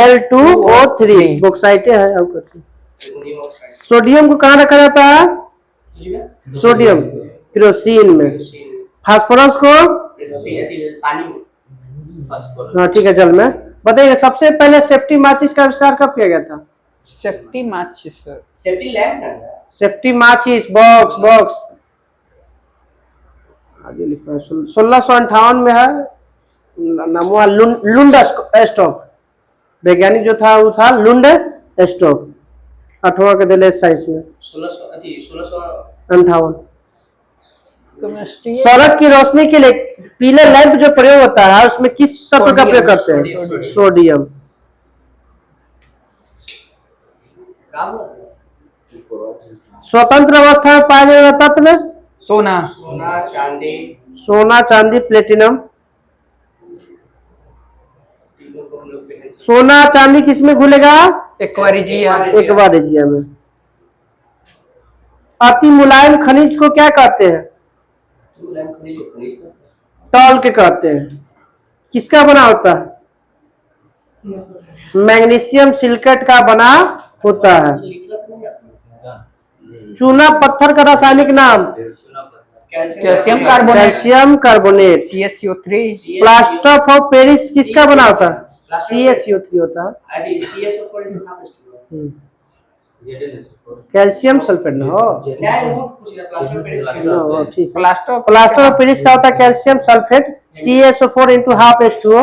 Al2O3 बॉक्साइट है अब करते। सोडियम को कहाँ रखा जाता है? सोडियम केरोसिन में। फास्फोरस को हाँ ठीक है जल में। बताइए सबसे पहले सेफ्टी माचिस का आविष्कार कब किया गया था? सेफ्टी माचिस सेफ्टी लैंप ना सेफ्टी माचिस बॉक्स आगे लिखा है 1658 में है नाम हुआ लुंड स्टॉक वैज्ञानिक जो था वो था लुंड स्टॉक 8वां के दिले साइंस में 1658। केमिस्ट्री सड़क की रोशनी के लिए पीले लैंप जो प्रयोग होता है उसमें किस तत्व का प्रयोग करते हैं? सोडियम। स्वतंत्र अवस्था में पाया जाने वाला तत्व सोना सोना चांदी प्लेटिनम। सोना चांदी किसमें घुलेगा? एक्वारिजिया में। अति मुलायम खनिज को क्या कहते हैं? टॉल के कहते हैं। किसका बना होता है? मैग्नीशियम सिलिकेट का बना होता है। चूना पत्थर का रासायनिक नाम? Calcium carbonate calcium carbonate. CaCO3 plaster of Paris किसका बना होता है? CaCO3 होता है। कैल्शियम सल्फेट ना हो ठीक। प्लास्टर ऑफ पेरिस का होता है calcium sulphate CaSO4 into half H2O।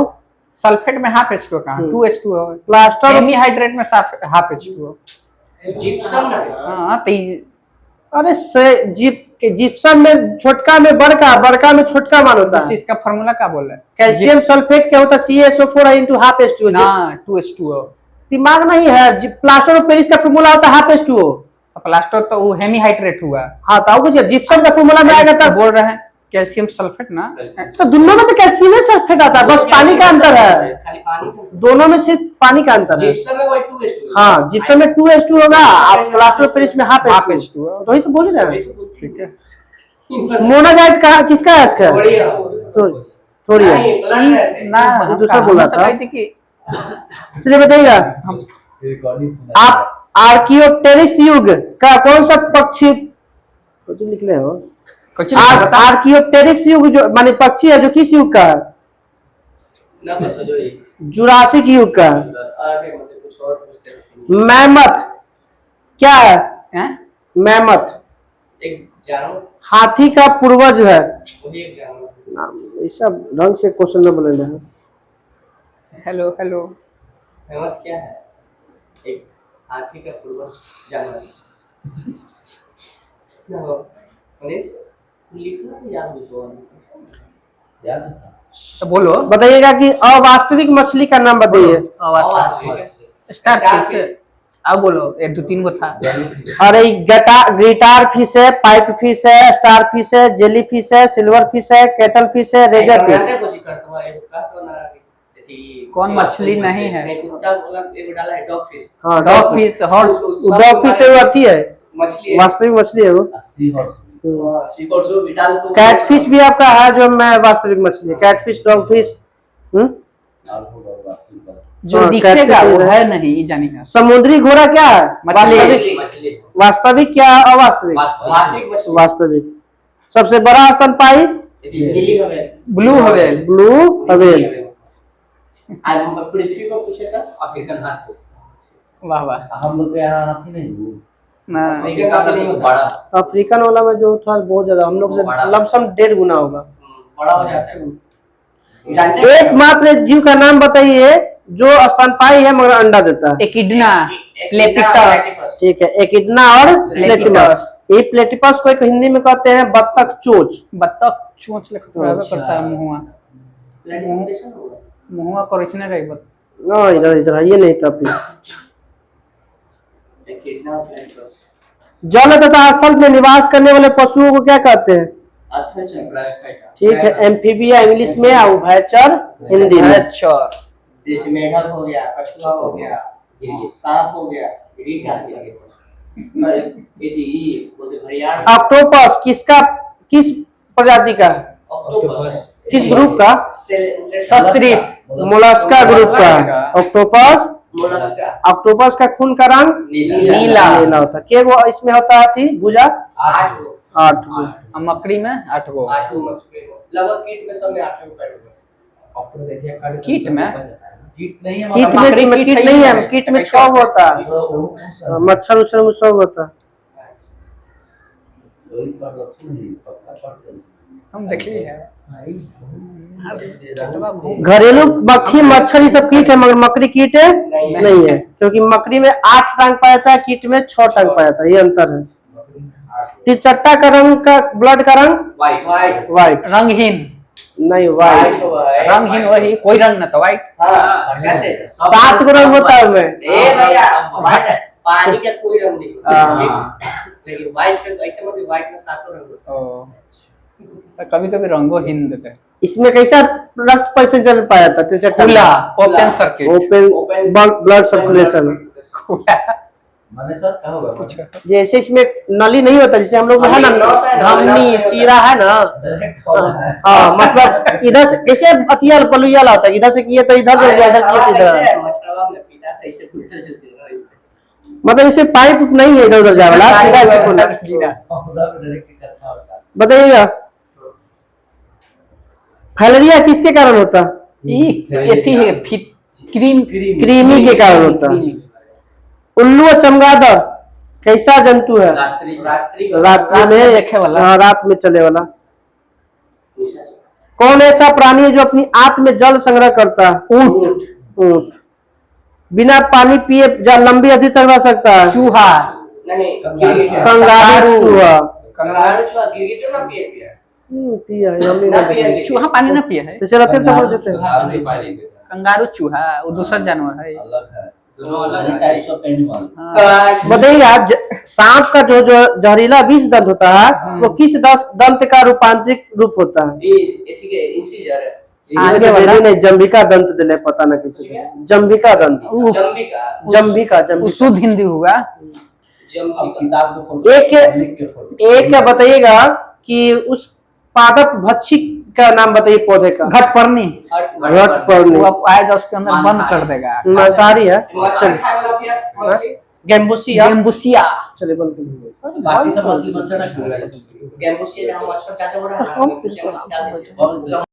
Sulphate में हाफ H2O कहाँ 2H2O प्लास्टर सेमी हाइड्रेट में हाफ H2O। जिप्सम हाँ तो अरे जिप्सम में छोटका में बड़का में छोटका मान होता है। इसका फार्मूला क्या बोल रहे हैं? कैल्शियम सल्फेट क्या होता है? CaSO4 into half H2O। ना 2H2O। दिमाग नहीं है प्लास्टर ऑफ पेरिस का फार्मूला होता है half H2O। प्लास्टर तो वो हेमी हाइड्रेट हुआ। हाँ तो कुछ जिप्सम का फार्मूला में आएगा तब बोल रहे हैं कैल्शियम सल्फेट ना तो दोनों में तो कैल्शियम सल्फेट आता है बस पानी का अंतर है। खाली पानी दोनों में सिर्फ पानी का अंतर है। जिप्सम में वो 2H2 हाँ जिप्सम में 2H2 होगा आप प्लास्टर ऑफ पेरिस में हाफ हाफ H2O। H2O। तो वही तो बोल रहे हैं। ठीक है। मोनाजाइट का किसका है इसका? थोड़ी है ना हम दूसरा बोला तो था। कहते कि चलिए बताइएगा आप आर्कियोप्टेरिक्स युग का कौन सा पक्षी कुछ लिख ले हो? कुछ नहीं बता। आर्कियोप्टेरिक्स युग जो माने पक्षी है जो किस युग का है? ना बस जो ये जुरासिक युग का है। आगे मतलब कुछ और पूछते हैं। मैमथ क्या है? हैं? मैमथ एक जानवर, हाथी का पूर्वज है। वो भी एक जानवर। नाम ये सब ढंग से क्वेश्चन न बोले हैं। Hello hello. हेमंत क्या है? एक हाथी का पूर्वज जानवर। क्या हो? मनीष, लिखना तो याद भी तो याद है सर। तो बोलो। बताइएगा कि अवास्तविक मछली का नाम बताइए। Star fish. अब बोलो, ये 2-3 गो था। अरे गिटार फिश है, पाइप फिश है, स्टार फिश है, जेली फिश है, सिल्वर फिश है, केटल फिश है, रेजर फिश। कौन मछली नहीं है? कुत्ता वाला एगो डाला है डॉग फिश। हाँ dog fish, horse. Dog fish वो आती है, मछली है। वास्तविक मछली है वो। सी फॉर सो भी डाल तो कैट फिश भी आपका है जो मैं वास्तविक मछली है, कैट फिश, डॉग फिश। जो हाँ, दिखेगा catfish वो है। है नहीं, ये जानी है। समुद्री घोड़ा क्या है? मछली। मछली वास्तविक क्या अवास्तविक? वास्तविक मछली। वास्तविक। सबसे बड़ा स्तनपायी नीली हवेल। ब्लू हवेल। ब्लू हवेल। आज हम पृथ्वी को पूछे था अफ्रीकन हाथी। वाह वाह। हम लोग के यहाँ हाथी नहीं हुआ। ना अफ्रीकन हाथी नहीं होता। बड़ा अफ्रीकन वाला में जो था बहुत ज्यादा, हम लोग से लमसम 1.5 गुना होगा। बड़ा हो जाता है। जानते हैं? एकमात्र जीव का नाम बताइए जो स्तनपायी है मगर अंडा देता है। एकिडना, प्लेटिपस। ठीक है, एकिडना और प्लेटिपस। ये प्लेटिपस को एक हिंदी में कहते हैं बत्तख चोच। बत्तख चोंच लिखा अच्छा। करता है मुहुआ। प्लेटिपस होगा। मुहुआ कोरिचने रही बत। ना इधर इधर आइए नहीं तो फिर। एक किडना प्लेटिपस। जल तथा स्थल में निवास करने वाले पशुओं को क्या कहते हैं? स्थल चक्र। ठीक है, एम्फीबिया इंग्लिश में और उभयचर हिंदी में। अच्छा। जैसे मेढक हो गया, कछुआ हो गया, ये सांप हो गया, ये क्या से आगे यदि बोलते घड़ियाल। ऑक्टोपस किस प्रजाति का है? ऑक्टोपस किस ग्रुप का? सस्त्रीप। मोलस्का ग्रुप का है ऑक्टोपस। मोलस्का। ऑक्टोपस का खून का रंग नीला। नीला होता है। के वो इसमें होता है थी भुजा? 8 गो। 8 गो। मकड़ी में 8 गो। 8 गो मछली हो। लगभग कीट में सब में 8 गो पैर होगा। ऑक्टोपस देखिए कार्ड कीट में? कीट नहीं है कीट मकड़ी में कीट कीट है नहीं ही है, नहीं। कीट में कैसा 6 होता है। हमारा मच्छर उच्छर में 6 होता है। हम देखिए है। घरेलू मक्खी मच्छर ये सब कीट है मगर मकड़ी कीट है नहीं है, क्योंकि मकड़ी में 8 टांग पाया जाता है, कीट में 6 टांग पाया जाता है, ये अंतर है। तिलचट्टा का रंग का ब्लड का रंग वाइट व्हाइट रंगहीन। नहीं व्हाइट। रंगहीन वही, कोई रंग ना तो व्हाइट। हां कहते हैं 7 गो रंग होता है उसमें। ए भैया व्हाइट पानी का कोई रंग नहीं हाँ। होता। लेकिन व्हाइट का ऐसे मतलब व्हाइट में 7 रंग होता ओ। कभी कभी रंगोहीन देते हैं। इसमें कैसा रक्त परिसंचरण पाया जाता है? तिलचट्टा खुला में? Open circuit. Open blood circulation. माने सर क्या होगा? जैसे इसमें नली नहीं होता, जैसे हम लोग है ना धमनी सीरा है ना, डायरेक्ट होता है। हाँ मतलब इधर से जैसे अतियाल पलुया होता है, इधर से किए तो इधर से, इधर किए तो इधर। मछलवा में पीता था ऐसे उल्टा चलते रहा ऐसे। मतलब इसे पाइप नहीं है इधर उधर जाने वाला, सीधा से खुला। पौधा में डायरेक्ट करता होता है। बताइएगा फाइलेरिया किसके कारण होता है? एथी है क्रीम। कृमि के कारण होता है। उल्लू और चमगादड़ कैसा जंतु है? रात्रि रात में में देखे वाला। हाँ, रात में चले वाला। कौन ऐसा प्राणी है जो अपनी आंत में जल संग्रह करता है? ऊंट। ऊंट। बिना पानी पिए लंबी अवधि तक रह सकता है? चूहा। नहीं कंगारू चूहा। कंगारू चूहा गिरगिट ना पिए पिया पिया है, हम ना नहीं पिया पिया। चूहा पानी ना पिया है। जैसे रहते तो बोल देते हैं। कंगारू चूहा वो दूसरा जानवर है। अलग है। दोनों अलग है। Types of animal. हाँ। बताइएगा सांप का जो जहरीला विष दंत होता है वो किस दंत का रूपांतरिक रूप होता है? ये ठीक है इंसिजर है। आगे वाला? नहीं, जम्बिका दंत दिले, पता ना किसी को। जम्बिका दंत। जम्बिका जम्बिका। शुद्ध हिंदी हुआ। अब जम्बिका किताब के फोटो लिख के फोटो। एक क्या बताइएगा कि उस पादप भक्षी का नाम बताइए पौधे का? घटपर्णी। घटपर्णी। वो अब आएगा उसके अंदर बंद कर देगा। मांसाहारी है। मच्छर खाने वाला पिया मछली गेम्बुसिया। गेम्बुसिया। चलिए बंद कर दीजिए। बाकी सब मछली मच्छर ना खाएगा। गेम्बुसिया जहाँ मच्छर चाचा बड़ा है ना, गेम्बुसिया मछली डाल दीजिए।